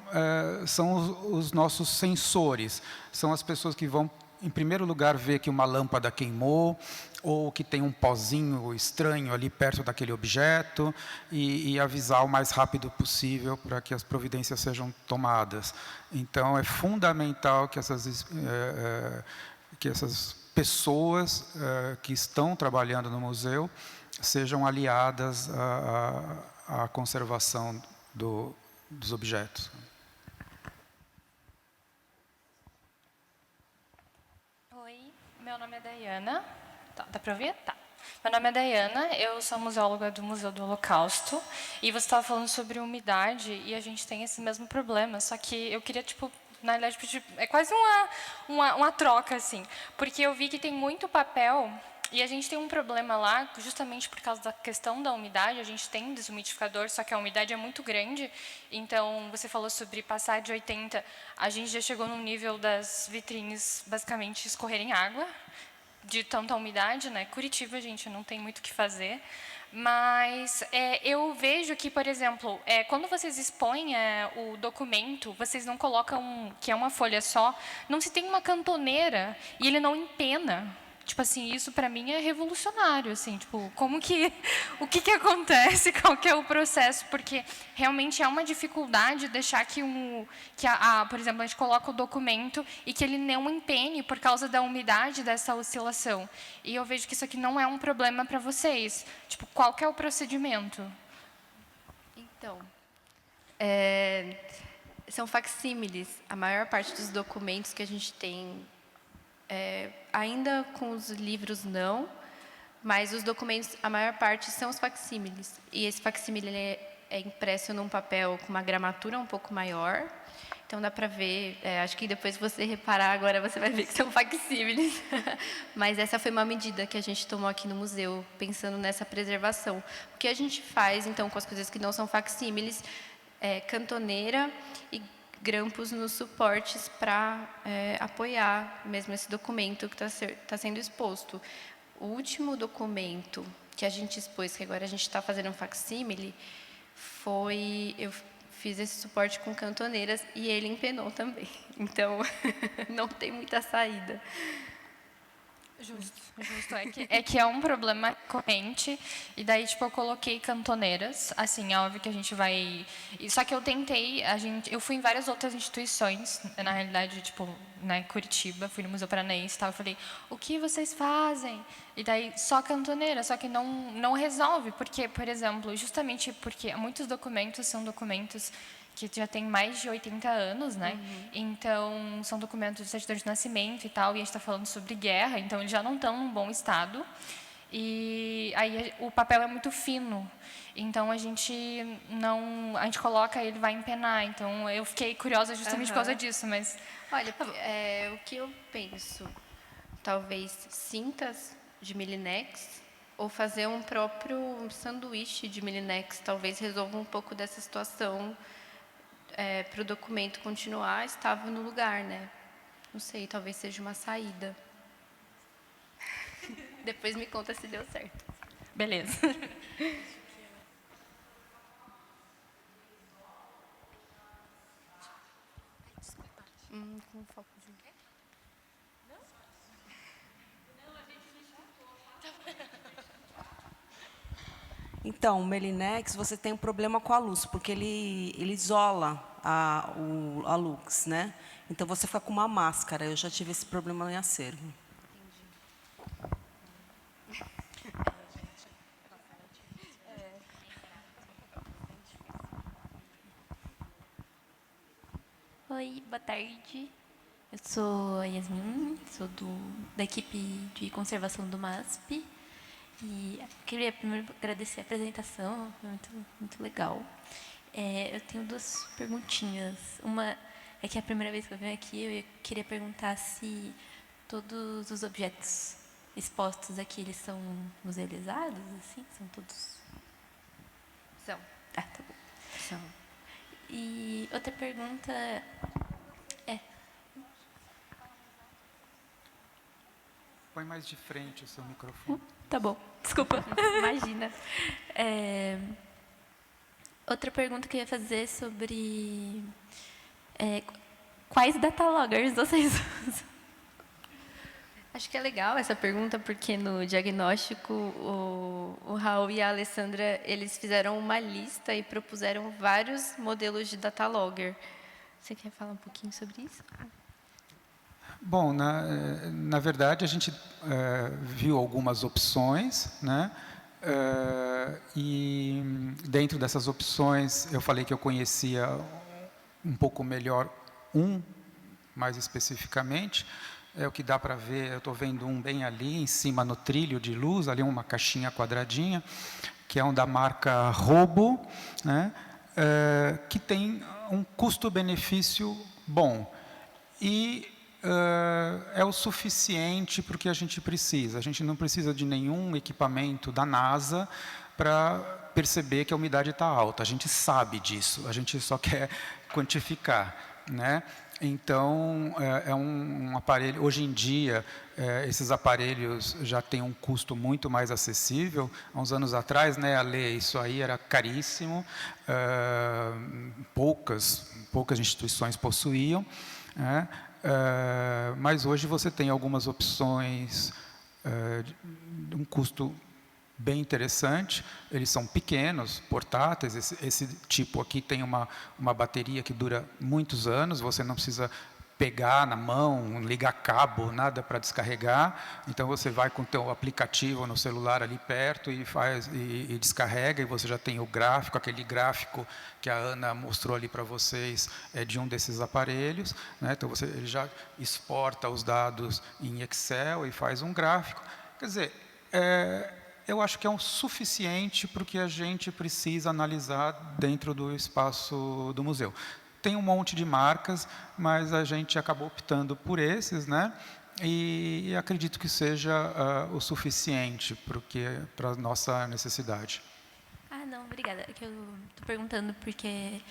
são os nossos sensores, são as pessoas que vão, em primeiro lugar, ver que uma lâmpada queimou, ou que tem um pozinho estranho ali perto daquele objeto, e avisar o mais rápido possível para que as providências sejam tomadas. Então, é fundamental que essas pessoas que estão trabalhando no museu sejam aliadas à conservação dos objetos. Oi, meu nome é Dayana. Dá para ouvir? Tá. Meu nome é Dayana, eu sou museóloga do Museu do Holocausto, e você estava falando sobre umidade, e a gente tem esse mesmo problema, só que eu queria, na realidade, é quase uma troca, assim, porque eu vi que tem muito papel E a gente tem um problema lá, justamente por causa da questão da umidade. A gente tem um desumidificador, só que a umidade é muito grande. Então, você falou sobre passar de 80, a gente já chegou num nível das vitrines basicamente escorrerem água, de tanta umidade, né? Curitiba, gente, não tem muito o que fazer. Mas eu vejo que, por exemplo, quando vocês expõem o documento, vocês não colocam, que é uma folha só, não se tem uma cantoneira e ele não empena. Tipo assim, isso para mim é revolucionário, assim, tipo, o que acontece, qual que é o processo, porque realmente é uma dificuldade deixar por exemplo, a gente coloca o documento e que ele não empene por causa da umidade dessa oscilação. E eu vejo que isso aqui não é um problema para vocês. Tipo, qual que é o procedimento? Então, são facsímiles. A maior parte dos documentos que a gente tem, ainda com os livros não, mas os documentos, a maior parte são os facsímiles. E esse facsímile é impresso num papel com uma gramatura um pouco maior. Então dá para ver, acho que depois que você reparar agora você vai ver que são facsímiles. Mas essa foi uma medida que a gente tomou aqui no museu, pensando nessa preservação. O que a gente faz, então, com as coisas que não são facsímiles, cantoneira e grampos nos suportes para apoiar mesmo esse documento que está sendo exposto. O último documento que a gente expôs, que agora a gente está fazendo um facsímile, eu fiz esse suporte com cantoneiras e ele empenou também. Então, não tem muita saída. Justo. É que é um problema corrente, e daí, tipo, eu coloquei cantoneiras, assim, é óbvio que a gente vai... Só que eu tentei, eu fui em várias outras instituições, na realidade, tipo, na Curitiba, fui no Museu Paranaense e tal, eu falei, o que vocês fazem? E daí, só cantoneira, só que não resolve, porque, por exemplo, justamente porque muitos documentos são documentos que já tem mais de 80 anos, né? Então, são documentos de certidão de nascimento e tal, e a gente está falando sobre guerra, então eles já não estão num bom estado. E aí o papel é muito fino, então a gente coloca, ele vai empenar. Então, eu fiquei curiosa justamente por causa disso, mas... Olha, o que eu penso, talvez cintas de Milinex, ou fazer um próprio sanduíche de Milinex, talvez resolva um pouco dessa situação, para o documento continuar estável no lugar, né? Não sei, talvez seja uma saída. Depois me conta se deu certo. Beleza. Com um focozinho. Então, o Melinex, você tem um problema com a luz, porque ele isola a luz, né? Então, você fica com uma máscara. Eu já tive esse problema em acervo. Oi, boa tarde. Eu sou a Yasmin, sou da equipe de conservação do MASP. E queria primeiro agradecer a apresentação, foi muito legal. Eu tenho duas perguntinhas. Uma é que a primeira vez que eu vim aqui, eu queria perguntar se todos os objetos expostos aqui, eles são musealizados, assim? São todos? São. Ah, tá bom. São. E outra pergunta Põe mais de frente o seu microfone. Tá bom, desculpa. Imagina. Outra pergunta que eu ia fazer sobre quais dataloggers vocês usam? Acho que é legal essa pergunta, porque no diagnóstico, o Raul e a Alessandra, eles fizeram uma lista e propuseram vários modelos de datalogger. Você quer falar um pouquinho sobre isso? Bom, na verdade, a gente viu algumas opções, né? E dentro dessas opções, eu falei que eu conhecia um pouco melhor mais especificamente. É o que dá para ver, eu estou vendo um bem ali, em cima no trilho de luz, ali uma caixinha quadradinha, que é um da marca Robo, né? Que tem um custo-benefício bom. E é o suficiente para o que a gente precisa. A gente não precisa de nenhum equipamento da NASA para perceber que a umidade está alta. A gente sabe disso, a gente só quer quantificar, né? Então, é um aparelho. Hoje em dia, esses aparelhos já têm um custo muito mais acessível. Há uns anos atrás, né, isso aí era caríssimo, poucas instituições possuíam, né? Mas hoje você tem algumas opções de um custo bem interessante. Eles são pequenos, portáteis. Esse tipo aqui tem uma bateria que dura muitos anos, você não precisa pegar na mão, ligar cabo, nada para descarregar. Então você vai com o teu aplicativo no celular ali perto e descarrega, e você já tem o gráfico, aquele gráfico que a Ana mostrou ali para vocês, é de um desses aparelhos, né? Então ele já exporta os dados em Excel e faz um gráfico. Quer dizer, eu acho que é o suficiente para o que a gente precisa analisar dentro do espaço do museu. Tem um monte de marcas, mas a gente acabou optando por esses, né? E acredito que seja o suficiente para a nossa necessidade. Ah, não, obrigada. É que eu estou perguntando porque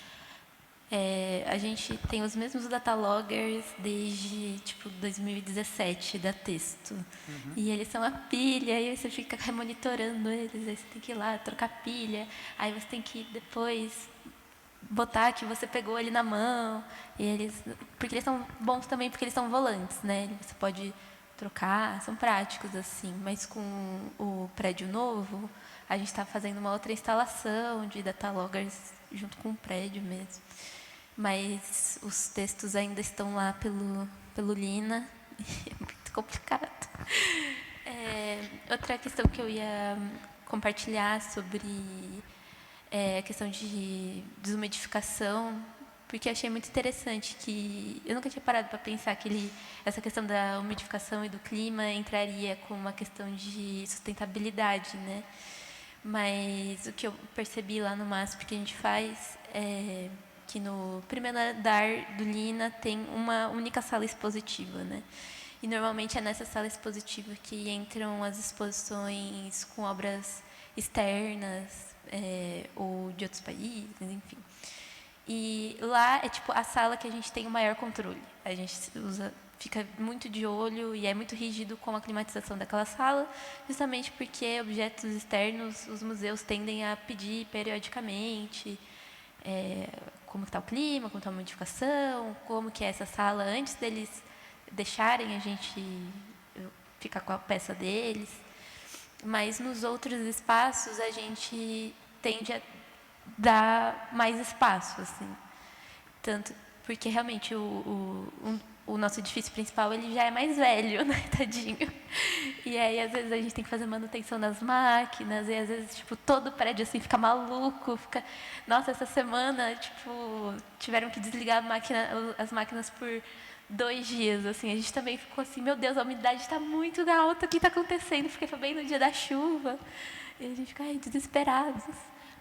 a gente tem os mesmos dataloggers desde, 2017, da Texto. Uhum. E eles são a pilha, aí você fica monitorando eles, aí você tem que ir lá, trocar pilha, aí você tem que depois botar que você pegou ele na mão, porque eles são bons também porque eles são volantes, né? Você pode trocar, são práticos assim, mas com o prédio novo, a gente está fazendo uma outra instalação de dataloggers junto com o prédio mesmo. Mas os textos ainda estão lá pelo Lina, é muito complicado. Outra questão que eu ia compartilhar sobre a questão de desumidificação, porque eu achei muito interessante que eu nunca tinha parado para pensar que essa questão da umidificação e do clima entraria com uma questão de sustentabilidade, né? Mas o que eu percebi lá no MASP que a gente faz é que no primeiro andar do Lina tem uma única sala expositiva, né? E normalmente é nessa sala expositiva que entram as exposições com obras externas ou de outros países, enfim. E lá é a sala que a gente tem o maior controle. A gente fica muito de olho e é muito rígido com a climatização daquela sala, justamente porque objetos externos, os museus tendem a pedir periodicamente como está o clima, como está a modificação, como que é essa sala antes deles deixarem a gente ficar com a peça deles. Mas nos outros espaços a gente tende a dar mais espaço, assim. Tanto porque realmente o nosso edifício principal ele já é mais velho, né, tadinho. E aí às vezes a gente tem que fazer manutenção das máquinas e às vezes todo o prédio assim fica maluco, nossa, essa semana tiveram que desligar as máquinas por 2 dias, assim. A gente também ficou assim, meu Deus, a umidade está muito alta, o que está acontecendo? Porque foi bem no dia da chuva e a gente fica desesperados.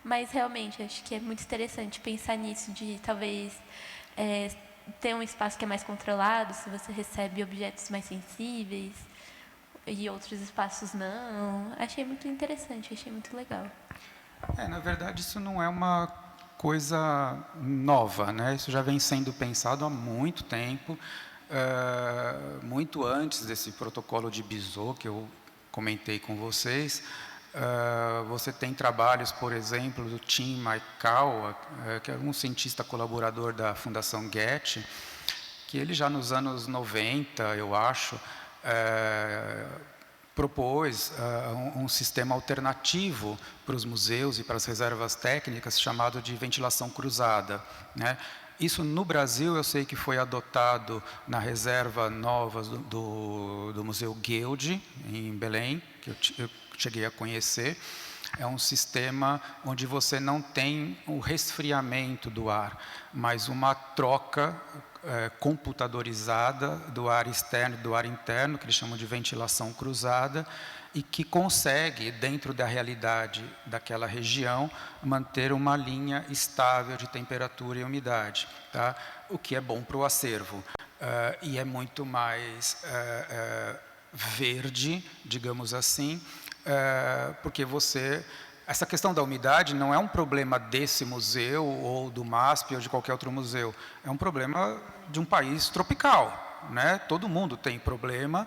Mas realmente acho que é muito interessante pensar nisso, de talvez ter um espaço que é mais controlado, se você recebe objetos mais sensíveis e outros espaços não. Achei muito interessante, achei muito legal. Na verdade, isso não é uma coisa nova, né? Isso já vem sendo pensado há muito tempo, muito antes desse protocolo de Bizot que eu comentei com vocês. Você tem trabalhos, por exemplo, do Tim Maikawa, que é um cientista colaborador da Fundação Goethe, que ele já nos anos 90, eu acho, propôs um sistema alternativo para os museus e para as reservas técnicas, chamado de ventilação cruzada, né? Isso no Brasil eu sei que foi adotado na reserva nova do Museu Guild, em Belém, que eu cheguei a conhecer. É um sistema onde você não tem o resfriamento do ar, mas uma troca computadorizada do ar externo e do ar interno, que eles chamam de ventilação cruzada, e que consegue, dentro da realidade daquela região, manter uma linha estável de temperatura e umidade, tá? O que é bom para o acervo. e é muito mais verde, digamos assim, porque essa questão da umidade não é um problema desse museu ou do MASP ou de qualquer outro museu, é um problema de um país tropical. Né? Todo mundo tem problema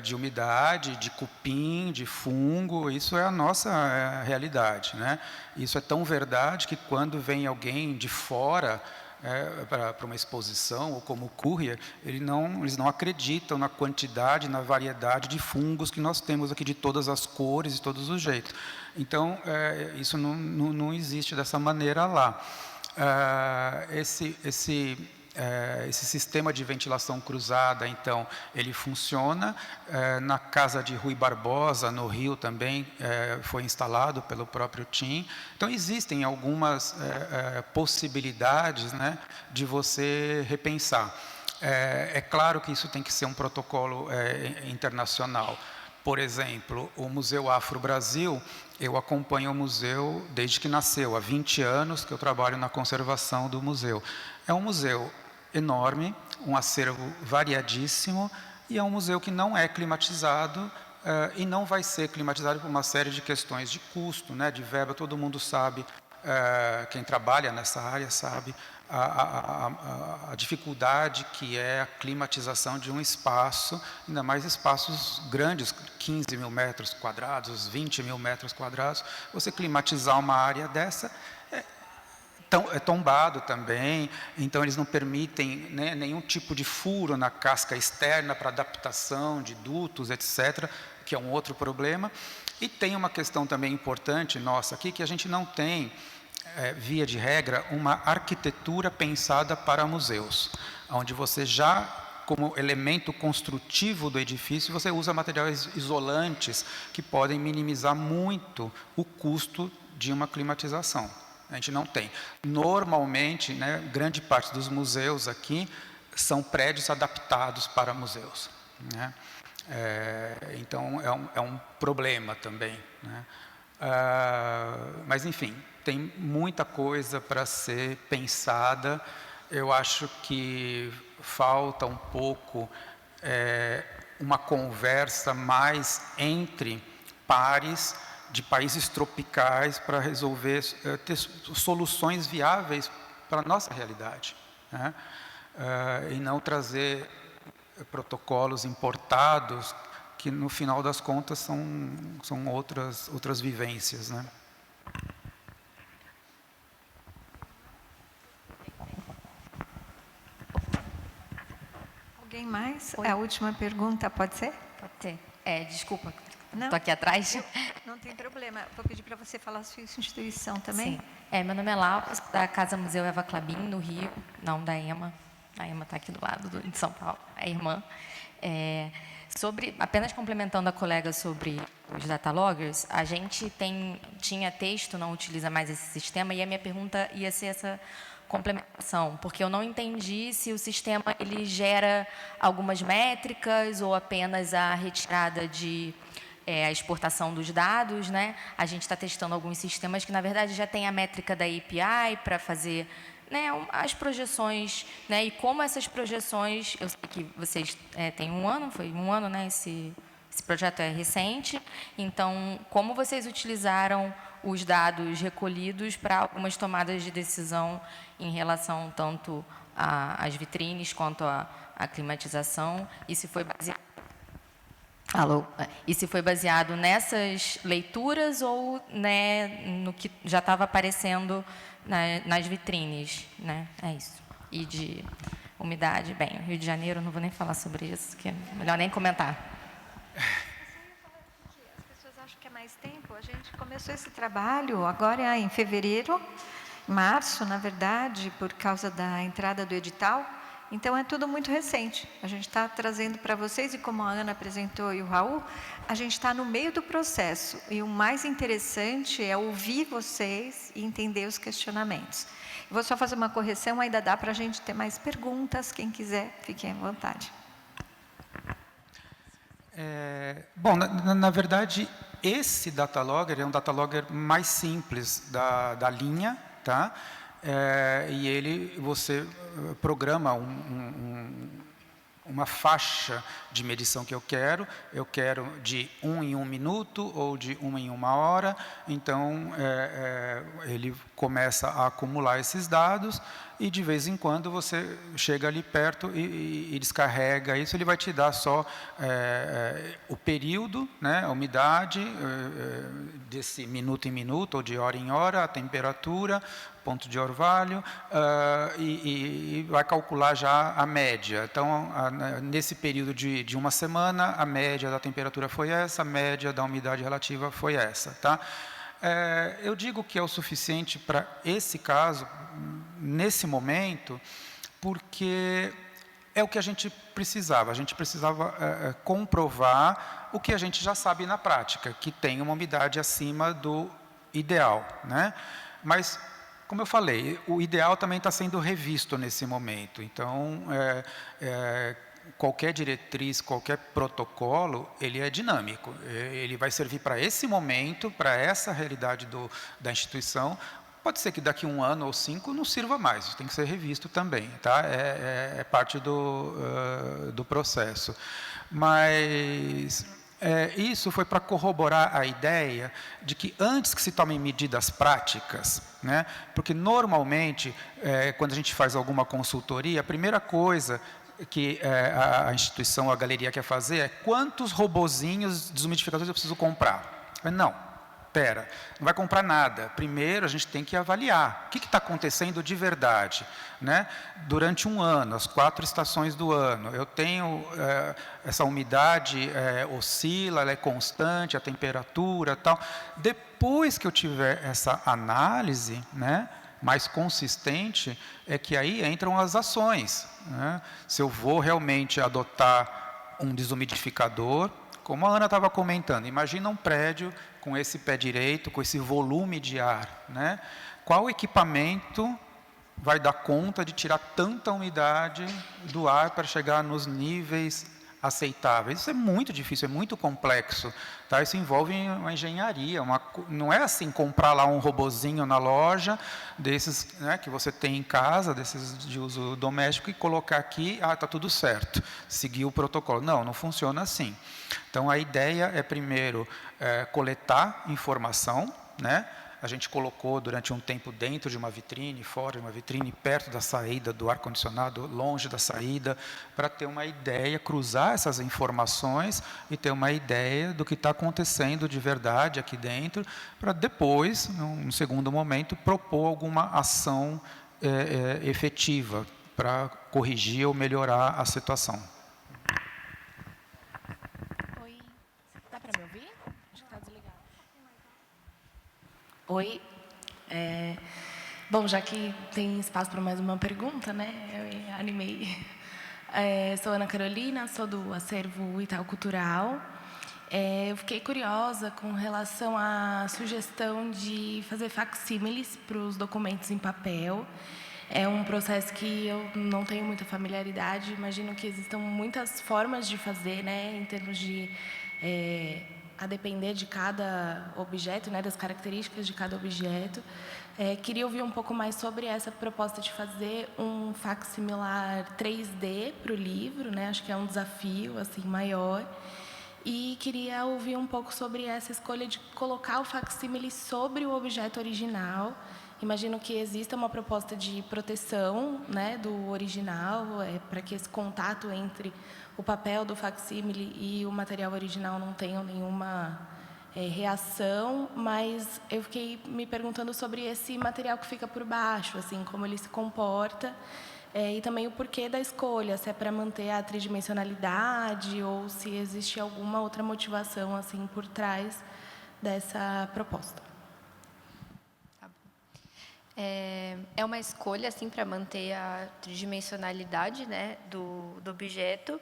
de umidade, de cupim, de fungo, isso é a nossa realidade. Né? Isso é tão verdade que quando vem alguém de fora para uma exposição, ou como courier, eles não acreditam na quantidade, na variedade de fungos que nós temos aqui, de todas as cores e todos os jeitos. Então, isso não existe dessa maneira lá. Esse sistema de ventilação cruzada, então, ele funciona. Na casa de Rui Barbosa, no Rio, também foi instalado pelo próprio TIM. Então, existem algumas possibilidades, né, de você repensar. É claro que isso tem que ser um protocolo internacional. Por exemplo, o Museu Afro-Brasil, eu acompanho o museu desde que nasceu, há 20 anos que eu trabalho na conservação do museu. É um museu enorme, um acervo variadíssimo, e é um museu que não é climatizado e não vai ser climatizado por uma série de questões de custo, né, de verba. Todo mundo sabe, quem trabalha nessa área sabe a dificuldade que é a climatização de um espaço, ainda mais espaços grandes, 15 mil metros quadrados, 20 mil metros quadrados. Você climatizar uma área dessa é tombado também, então eles não permitem, né, nenhum tipo de furo na casca externa para adaptação de dutos, etc., que é um outro problema. E tem uma questão também importante nossa aqui, que a gente não tem, via de regra, uma arquitetura pensada para museus, onde você já, como elemento construtivo do edifício, você usa materiais isolantes que podem minimizar muito o custo de uma climatização. A gente não tem. Normalmente, né, grande parte dos museus aqui são prédios adaptados para museus. Né? Então, é um problema também. Né? Mas, enfim, tem muita coisa para ser pensada. Eu acho que falta um pouco uma conversa mais entre pares de países tropicais para resolver, ter soluções viáveis para a nossa realidade. Né? E não trazer protocolos importados que, no final das contas, são outras vivências. Né? Alguém mais? A última pergunta, pode ser? Pode ser. Desculpa, Não. estou aqui atrás. Não tem problema. Vou pedir para você falar a sua instituição também. Sim. Meu nome é Laura, da Casa Museu Eva Clabin, no Rio, não da EMA. A EMA está aqui do lado, de São Paulo, a irmã. Apenas complementando a colega sobre os dataloggers, a gente tinha texto, não utiliza mais esse sistema, e a minha pergunta ia ser essa complementação, porque eu não entendi se o sistema ele gera algumas métricas ou apenas a retirada a exportação dos dados, né? A gente está testando alguns sistemas que, na verdade, já tem a métrica da API para fazer, né, as projeções, né? E como essas projeções, eu sei que vocês têm foi um ano, né? Esse projeto é recente. Então, como vocês utilizaram os dados recolhidos para algumas tomadas de decisão em relação tanto às vitrines quanto à climatização? E se foi baseado E se foi baseado nessas leituras ou, né, no que já estava aparecendo nas vitrines, né? É isso. E de umidade, bem, Rio de Janeiro, não vou nem falar sobre isso, que é melhor nem comentar. As pessoas acham que é mais tempo. A gente começou esse trabalho agora em fevereiro, março, na verdade, por causa da entrada do edital. Então, é tudo muito recente. A gente está trazendo para vocês, e como a Ana apresentou e o Raul, a gente está no meio do processo. E o mais interessante é ouvir vocês e entender os questionamentos. Vou só fazer uma correção, ainda dá para a gente ter mais perguntas. Quem quiser, fiquem à vontade. Bom, na verdade, esse datalogger é um datalogger mais simples da linha, tá? E você programa uma faixa de medição que eu quero de 1 em 1 minuto ou de 1 em 1 hora, então ele começa a acumular esses dados e de vez em quando você chega ali perto e descarrega isso, ele vai te dar só o período, né, a umidade desse minuto em minuto ou de hora em hora, a temperatura, ponto de orvalho, e vai calcular já a média. Então, nesse período de uma semana, a média da temperatura foi essa, a média da umidade relativa foi essa. Tá? Eu digo que é o suficiente para esse caso, nesse momento, porque é o que a gente precisava. A gente precisava comprovar o que a gente já sabe na prática, que tem uma umidade acima do ideal, né? Mas, como eu falei, o ideal também está sendo revisto nesse momento. Então, qualquer diretriz, qualquer protocolo, ele é dinâmico. Ele vai servir para esse momento, para essa realidade da instituição. Pode ser que daqui 1 ano ou 5 não sirva mais, isso tem que ser revisto também. Tá? É parte do processo. Mas isso foi para corroborar a ideia de que antes que se tomem medidas práticas, né, porque normalmente, quando a gente faz alguma consultoria, a primeira coisa que a instituição, a galeria quer fazer é quantos robozinhos desumidificadores eu preciso comprar. Não, espera, não vai comprar nada. Primeiro a gente tem que avaliar o que está acontecendo de verdade, né? Durante 1 ano, as 4 estações do ano, eu tenho essa umidade oscila, ela é constante, a temperatura, tal. Depois que eu tiver essa análise, né, mais consistente, é que aí entram as ações, né? Se eu vou realmente adotar um desumidificador, como a Ana estava comentando, imagina um prédio com esse pé direito, com esse volume de ar, né? Qual equipamento vai dar conta de tirar tanta umidade do ar para chegar nos níveis aceitáveis? Isso é muito difícil, é muito complexo. Tá? Isso envolve uma engenharia. Não é assim comprar lá um robozinho na loja, desses, né, que você tem em casa, desses de uso doméstico, e colocar aqui, está tudo certo, seguir o protocolo. Não, não funciona assim. Então, a ideia é, primeiro, coletar informação, né? A gente colocou durante um tempo dentro de uma vitrine, fora de uma vitrine, perto da saída do ar-condicionado, longe da saída, para ter uma ideia, cruzar essas informações e ter uma ideia do que está acontecendo de verdade aqui dentro, para depois, num segundo momento, propor alguma ação efetiva para corrigir ou melhorar a situação. Oi, dá para me ouvir? Acho que está desligado. Oi. Bom, já que tem espaço para mais uma pergunta, né? Eu me animei. Sou Ana Carolina, sou do acervo Itaú Cultural. Eu fiquei curiosa com relação à sugestão de fazer facsímiles para os documentos em papel. É um processo que eu não tenho muita familiaridade. Imagino que existam muitas formas de fazer, né? Em termos de a depender de cada objeto, né, das características de cada objeto. Queria ouvir um pouco mais sobre essa proposta de fazer um facsimilar 3D para o livro, né? Acho que é um desafio assim maior. E queria ouvir um pouco sobre essa escolha de colocar o facsímile sobre o objeto original. Imagino que exista uma proposta de proteção, né, do original, para que esse contato entre o papel do facsímile e o material original não tenham nenhuma reação, mas eu fiquei me perguntando sobre esse material que fica por baixo, assim, como ele se comporta, e também o porquê da escolha, se é para manter a tridimensionalidade ou se existe alguma outra motivação assim por trás dessa proposta. É uma escolha assim para manter a tridimensionalidade, né, do objeto.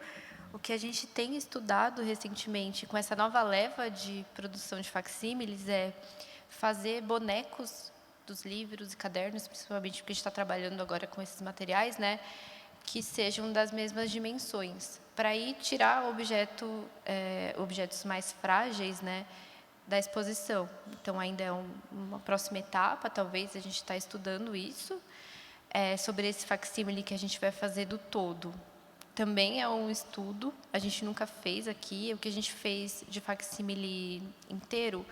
O que a gente tem estudado recentemente com essa nova leva de produção de facsímiles é fazer bonecos dos livros e cadernos, principalmente porque a gente está trabalhando agora com esses materiais, né, que sejam das mesmas dimensões, para aí tirar objetos mais frágeis, né, da exposição. Então, ainda é uma próxima etapa, talvez a gente está estudando isso, sobre esse facsímile que a gente vai fazer do todo. também é um estudo, a gente nunca fez aqui. O que a gente fez de facsímile inteiro,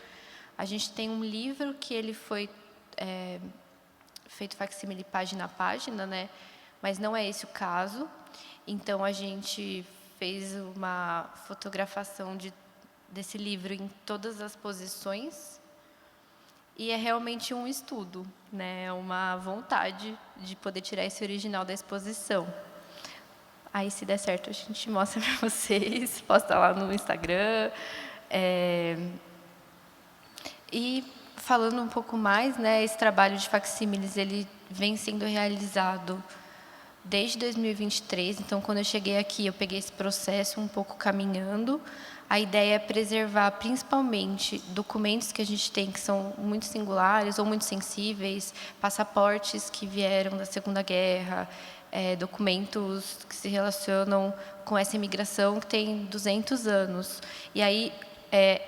a gente tem um livro que ele foi feito facsímile página a página, né? Mas não é esse o caso. Então, a gente fez uma fotografação desse livro em todas as posições. E é realmente um estudo, né? É uma vontade de poder tirar esse original da exposição. Aí, se der certo, a gente mostra para vocês, posta lá no Instagram. E falando um pouco mais, né, esse trabalho de facsímiles, ele vem sendo realizado desde 2023. Então, quando eu cheguei aqui, eu peguei esse processo um pouco caminhando. A ideia é preservar, principalmente, documentos que a gente tem que são muito singulares ou muito sensíveis, passaportes que vieram da Segunda Guerra, documentos que se relacionam com essa imigração que tem 200 anos. E aí,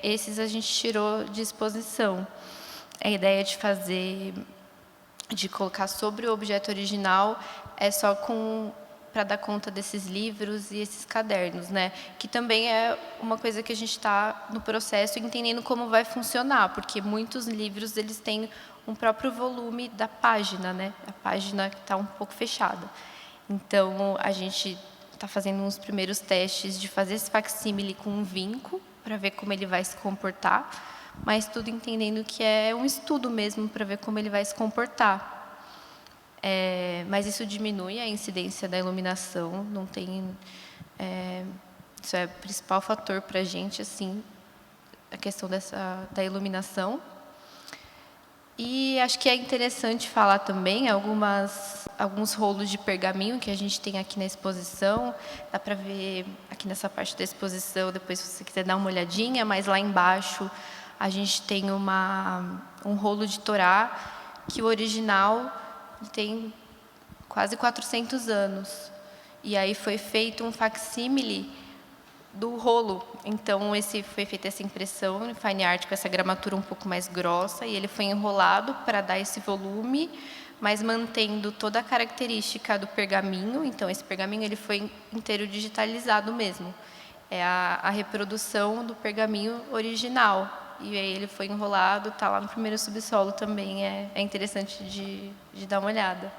esses a gente tirou de exposição. A ideia de colocar sobre o objeto original é só para dar conta desses livros e esses cadernos, né? Que também é uma coisa que a gente está no processo entendendo como vai funcionar, porque muitos livros eles têm um próprio volume da página, né? A página que está um pouco fechada. Então, a gente está fazendo uns primeiros testes de fazer esse facsímile com um vinco, para ver como ele vai se comportar, mas tudo entendendo que é um estudo mesmo, para ver como ele vai se comportar. Mas isso diminui a incidência da iluminação, não tem... isso é o principal fator para a gente, assim, a questão da iluminação. E acho que é interessante falar também alguns rolos de pergaminho que a gente tem aqui na exposição. Dá para ver aqui nessa parte da exposição, depois se você quiser dar uma olhadinha, mas lá embaixo a gente tem um rolo de Torá, que o original tem quase 400 anos. E aí foi feito um facsímile do rolo. Então, foi feita essa impressão em fine art com essa gramatura um pouco mais grossa, e ele foi enrolado para dar esse volume, mas mantendo toda a característica do pergaminho. Então, esse pergaminho ele foi inteiro digitalizado mesmo. É a reprodução do pergaminho original. E aí ele foi enrolado, está lá no primeiro subsolo também. É interessante de dar uma olhada.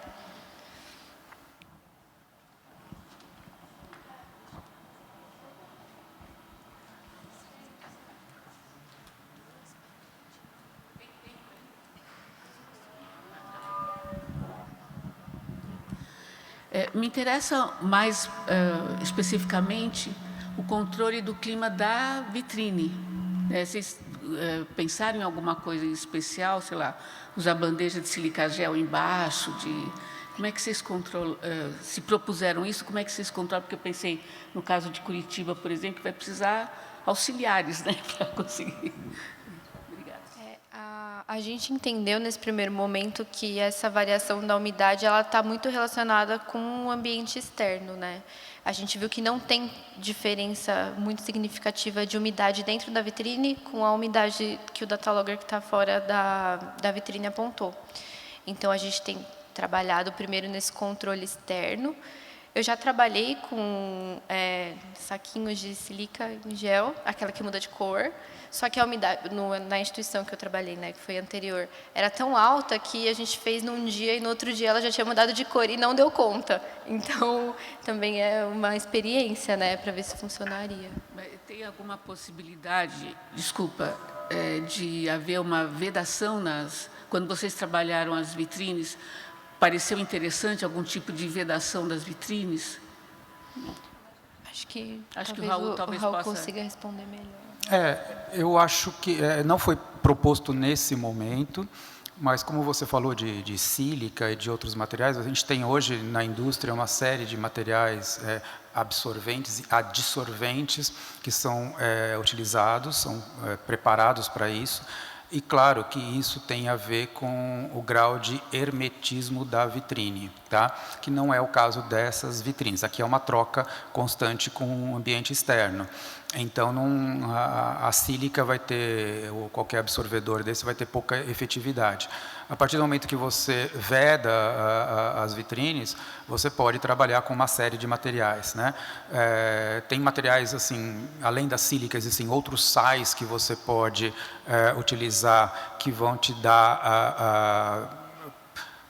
Me interessa mais especificamente o controle do clima da vitrine. Vocês pensaram em alguma coisa em especial, sei lá, usar bandeja de silicagel embaixo? Como é que vocês controlam? Se propuseram isso, como é que vocês controlam? Porque eu pensei, no caso de Curitiba, por exemplo, que vai precisar auxiliares, né, para conseguir. A gente entendeu nesse primeiro momento que essa variação da umidade ela está muito relacionada com o ambiente externo, né? A gente viu que não tem diferença muito significativa de umidade dentro da vitrine com a umidade que o datalogger que está fora da vitrine apontou. Então, a gente tem trabalhado primeiro nesse controle externo. Eu já trabalhei com saquinhos de sílica em gel, aquela que muda de cor. Só que a umidade, na instituição que eu trabalhei, né, que foi anterior, era tão alta que a gente fez num dia e no outro dia ela já tinha mudado de cor e não deu conta. Então, também é uma experiência, né, para ver se funcionaria. Tem alguma possibilidade, desculpa, de haver uma vedação quando vocês trabalharam as vitrines? Pareceu interessante algum tipo de vedação das vitrines? Acho que o Raul talvez possa consiga responder melhor. Eu acho que não foi proposto nesse momento, mas como você falou de sílica e de outros materiais, a gente tem hoje na indústria uma série de materiais absorventes e adsorventes que são utilizados, são preparados para isso. E claro que isso tem a ver com o grau de hermetismo da vitrine, tá? Que não é o caso dessas vitrines. Aqui é uma troca constante com o ambiente externo. Então, a sílica vai ter, ou qualquer absorvedor desse, vai ter pouca efetividade. A partir do momento que você veda as vitrines, você pode trabalhar com uma série de materiais, né? Tem materiais, assim, além da sílica, existem outros sais que você pode utilizar, que vão te dar,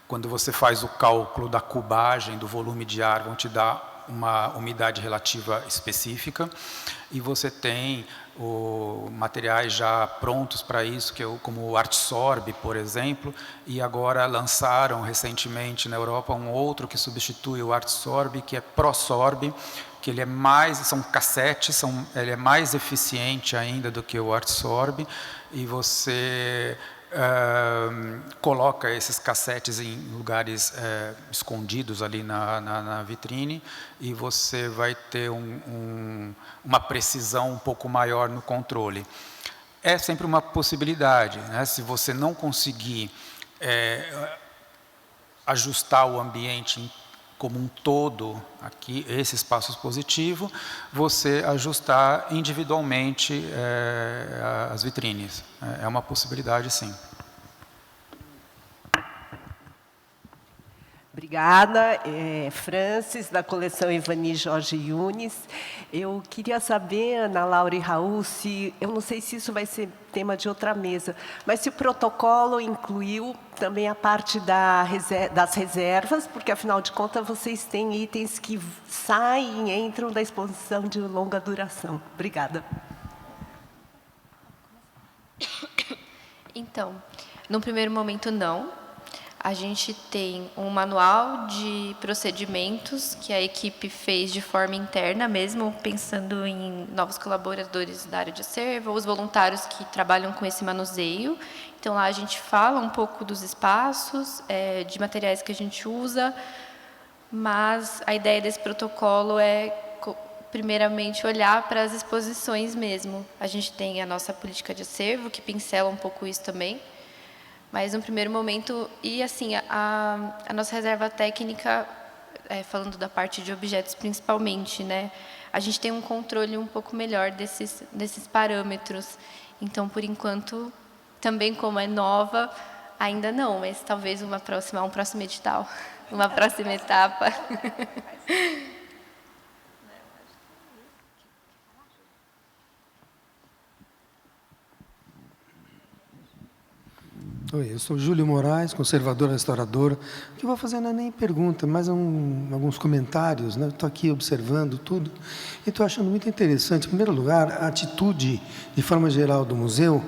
quando você faz o cálculo da cubagem, do volume de ar, vão te dar uma umidade relativa específica. E você tem materiais já prontos para isso, como o Artsorb, por exemplo, e agora lançaram recentemente na Europa um outro que substitui o Artsorb, que é ProSorb, que ele é mais, são cassetes, ele é mais eficiente ainda do que o Artsorb, e você coloca esses cassetes em lugares escondidos ali na vitrine, e você vai ter uma precisão um pouco maior no controle. É sempre uma possibilidade, né? Se você não conseguir ajustar o ambiente como um todo, aqui, esse espaço expositivo, você ajustar individualmente as vitrines. É uma possibilidade, sim. Obrigada, Francis, da coleção Ivani Jorge Yunes. Eu queria saber, Ana Laura e Raul, eu não sei se isso vai ser tema de outra mesa, mas se o protocolo incluiu também a parte das reservas, porque, afinal de contas, vocês têm itens que saem e entram da exposição de longa duração. Obrigada. Então, no primeiro momento, não. A gente tem um manual de procedimentos que a equipe fez de forma interna mesmo, pensando em novos colaboradores da área de acervo, os voluntários que trabalham com esse manuseio. Então, lá a gente fala um pouco dos espaços, de materiais que a gente usa, mas a ideia desse protocolo é, primeiramente, olhar para as exposições mesmo. A gente tem a nossa política de acervo, que pincela um pouco isso também. Mas, no primeiro momento, e assim, a nossa reserva técnica, falando da parte de objetos principalmente, né, a gente tem um controle um pouco melhor desses parâmetros. Então, por enquanto, também como é nova, ainda não, mas talvez um próximo edital, uma próxima etapa. Oi, eu sou Júlio Moraes, conservador restaurador. O que eu vou fazer não é nem pergunta, mas alguns comentários, né? Estou aqui observando tudo e estou achando muito interessante, em primeiro lugar, a atitude, de forma geral, do museu,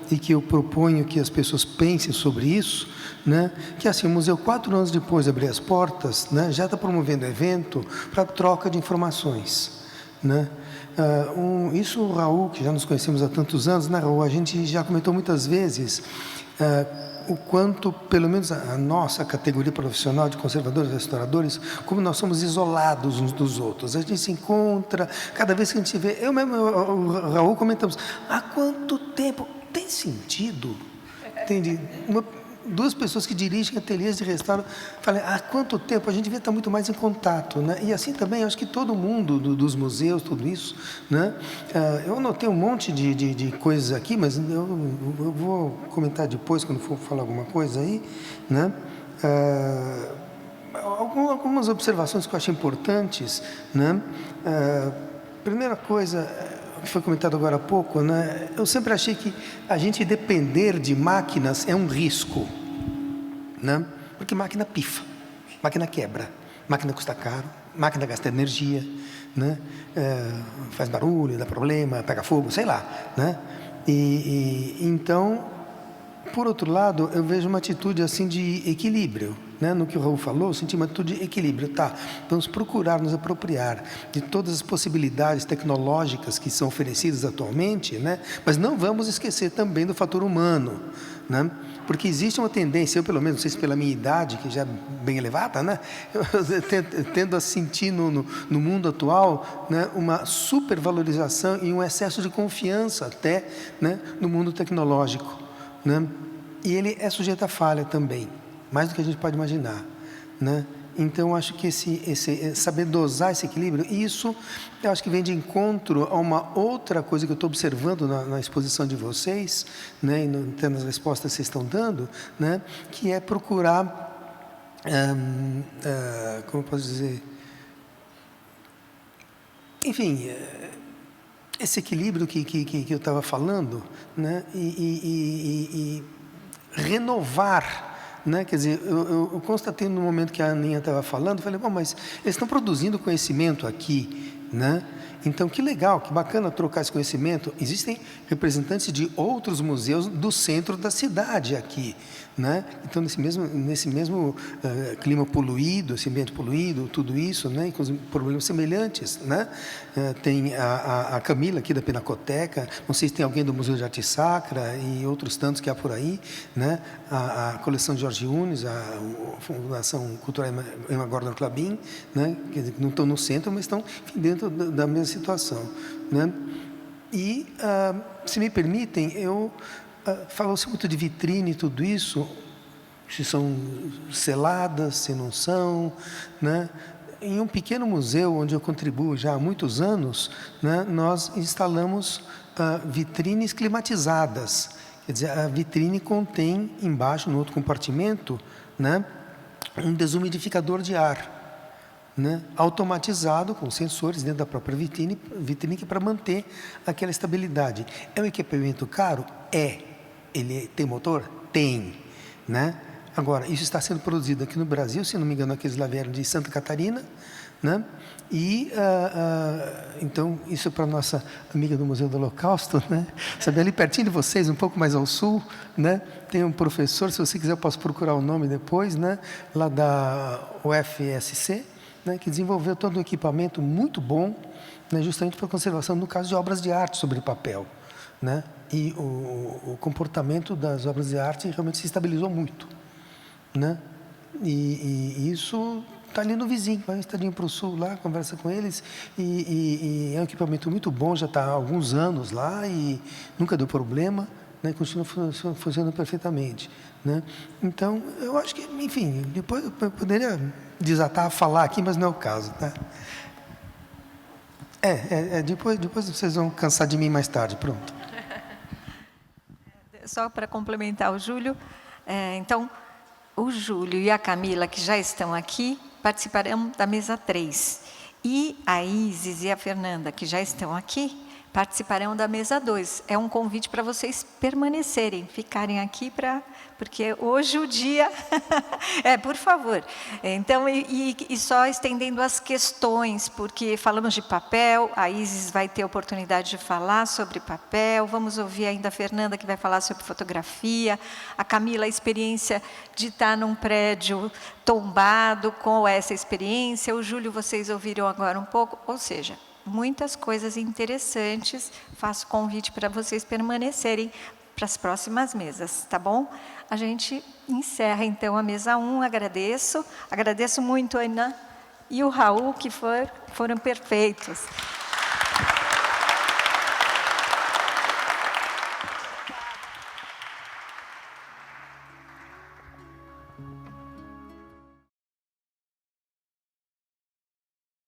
e que eu proponho que as pessoas pensem sobre isso, né? Que assim, o museu, 4 anos depois de abrir as portas, né, já está promovendo evento para troca de informações, né? Isso o Raul, que já nos conhecemos há tantos anos, né, Raul? A gente já comentou muitas vezes o quanto, pelo menos a nossa categoria profissional de conservadores e restauradores, como nós somos isolados uns dos outros. A gente se encontra, cada vez que a gente vê, eu mesmo, o Raul, comentamos, há quanto tempo? Tem sentido? Entende? Duas pessoas que dirigem ateliês de restauro, falam, há quanto tempo? A gente devia estar muito mais em contato, né? E assim também, acho que todo mundo dos museus, tudo isso, né? Eu anotei um monte de coisas aqui, mas eu vou comentar depois, quando for falar alguma coisa aí, né? Algumas observações que eu acho importantes, né? Primeira coisa, que foi comentado agora há pouco, né? Eu sempre achei que a gente depender de máquinas é um risco, né? Porque máquina pifa, máquina quebra, máquina custa caro, máquina gasta energia, né? Faz barulho, dá problema, pega fogo, sei lá, né? Então, por outro lado, eu vejo uma atitude assim de equilíbrio, né? No que o Raul falou, eu senti uma atitude de equilíbrio. Tá, vamos procurar nos apropriar de todas as possibilidades tecnológicas que são oferecidas atualmente, né? Mas não vamos esquecer também do fator humano, né? Porque existe uma tendência, eu pelo menos, não sei se pela minha idade, que já é bem elevada, né? Eu tendo a sentir no mundo atual, né, uma supervalorização e um excesso de confiança até, né, no mundo tecnológico, né? E ele é sujeito a falha também, mais do que a gente pode imaginar, né? Então, acho que saber dosar esse equilíbrio, isso eu acho que vem de encontro a uma outra coisa que eu estou observando na exposição de vocês, né, e nas respostas que vocês estão dando, né, que é procurar, como eu posso dizer, enfim, esse equilíbrio que eu estava falando, né, e renovar. Né? Quer dizer, eu constatei no momento que a Aninha estava falando, falei, bom, mas eles estão produzindo conhecimento aqui, né? Então, que legal, que bacana trocar esse conhecimento. Existem representantes de outros museus do centro da cidade aqui, né? Então, nesse mesmo clima poluído, esse ambiente poluído, tudo isso, né? Com problemas semelhantes, né? Tem a Camila aqui da Pinacoteca, não sei se tem alguém do Museu de Arte Sacra e outros tantos que há por aí, né? A coleção Jorge Unes, a Fundação Cultural Emma Gordon Clabin, né? Quer dizer, não estão no centro, mas estão, enfim, dentro da mesma situação, né? E, se me permitem, falou-se muito de vitrine e tudo isso, se são seladas, se não são, né? Em um pequeno museu onde eu contribuo já há muitos anos, né, nós instalamos vitrines climatizadas. Quer dizer, a vitrine contém embaixo, no outro compartimento, né, um desumidificador de ar, né, automatizado com sensores dentro da própria vitrine que para manter aquela estabilidade. É um equipamento caro? É. Ele tem motor? Tem, né? Agora, isso está sendo produzido aqui no Brasil, se não me engano, aqueles lá vieram de Santa Catarina, né? E, então, isso para a nossa amiga do Museu do Holocausto, né? Sabe, ali pertinho de vocês, um pouco mais ao sul, né? Tem um professor, se você quiser eu posso procurar o nome depois, né? Lá da UFSC, né? Que desenvolveu todo um equipamento muito bom, né? Justamente para a conservação, no caso de obras de arte sobre papel, né? E o comportamento das obras de arte realmente se estabilizou muito, né? E isso está ali no vizinho, vai um estadinho para o sul lá, conversa com eles, e é um equipamento muito bom, já está há alguns anos lá e nunca deu problema, né? Continua funcionando perfeitamente, né? Então, eu acho que, enfim, depois eu poderia desatar a falar aqui, mas não é o caso, tá? Depois vocês vão cansar de mim mais tarde, pronto. Só para complementar o Júlio, então, o Júlio e a Camila, que já estão aqui, participarão da mesa 3. E a Isis e a Fernanda, que já estão aqui, participarão da mesa 2. É um convite para vocês permanecerem, ficarem aqui, porque hoje o dia... por favor. Então, e só estendendo as questões, porque falamos de papel, a Isis vai ter a oportunidade de falar sobre papel, vamos ouvir ainda a Fernanda, que vai falar sobre fotografia, a Camila, a experiência de estar num prédio tombado, com essa experiência, o Júlio, vocês ouviram agora um pouco, ou seja... muitas coisas interessantes, faço convite para vocês permanecerem para as próximas mesas, tá bom? A gente encerra então a mesa 1, agradeço muito a Ana e o Raul, que foram perfeitos.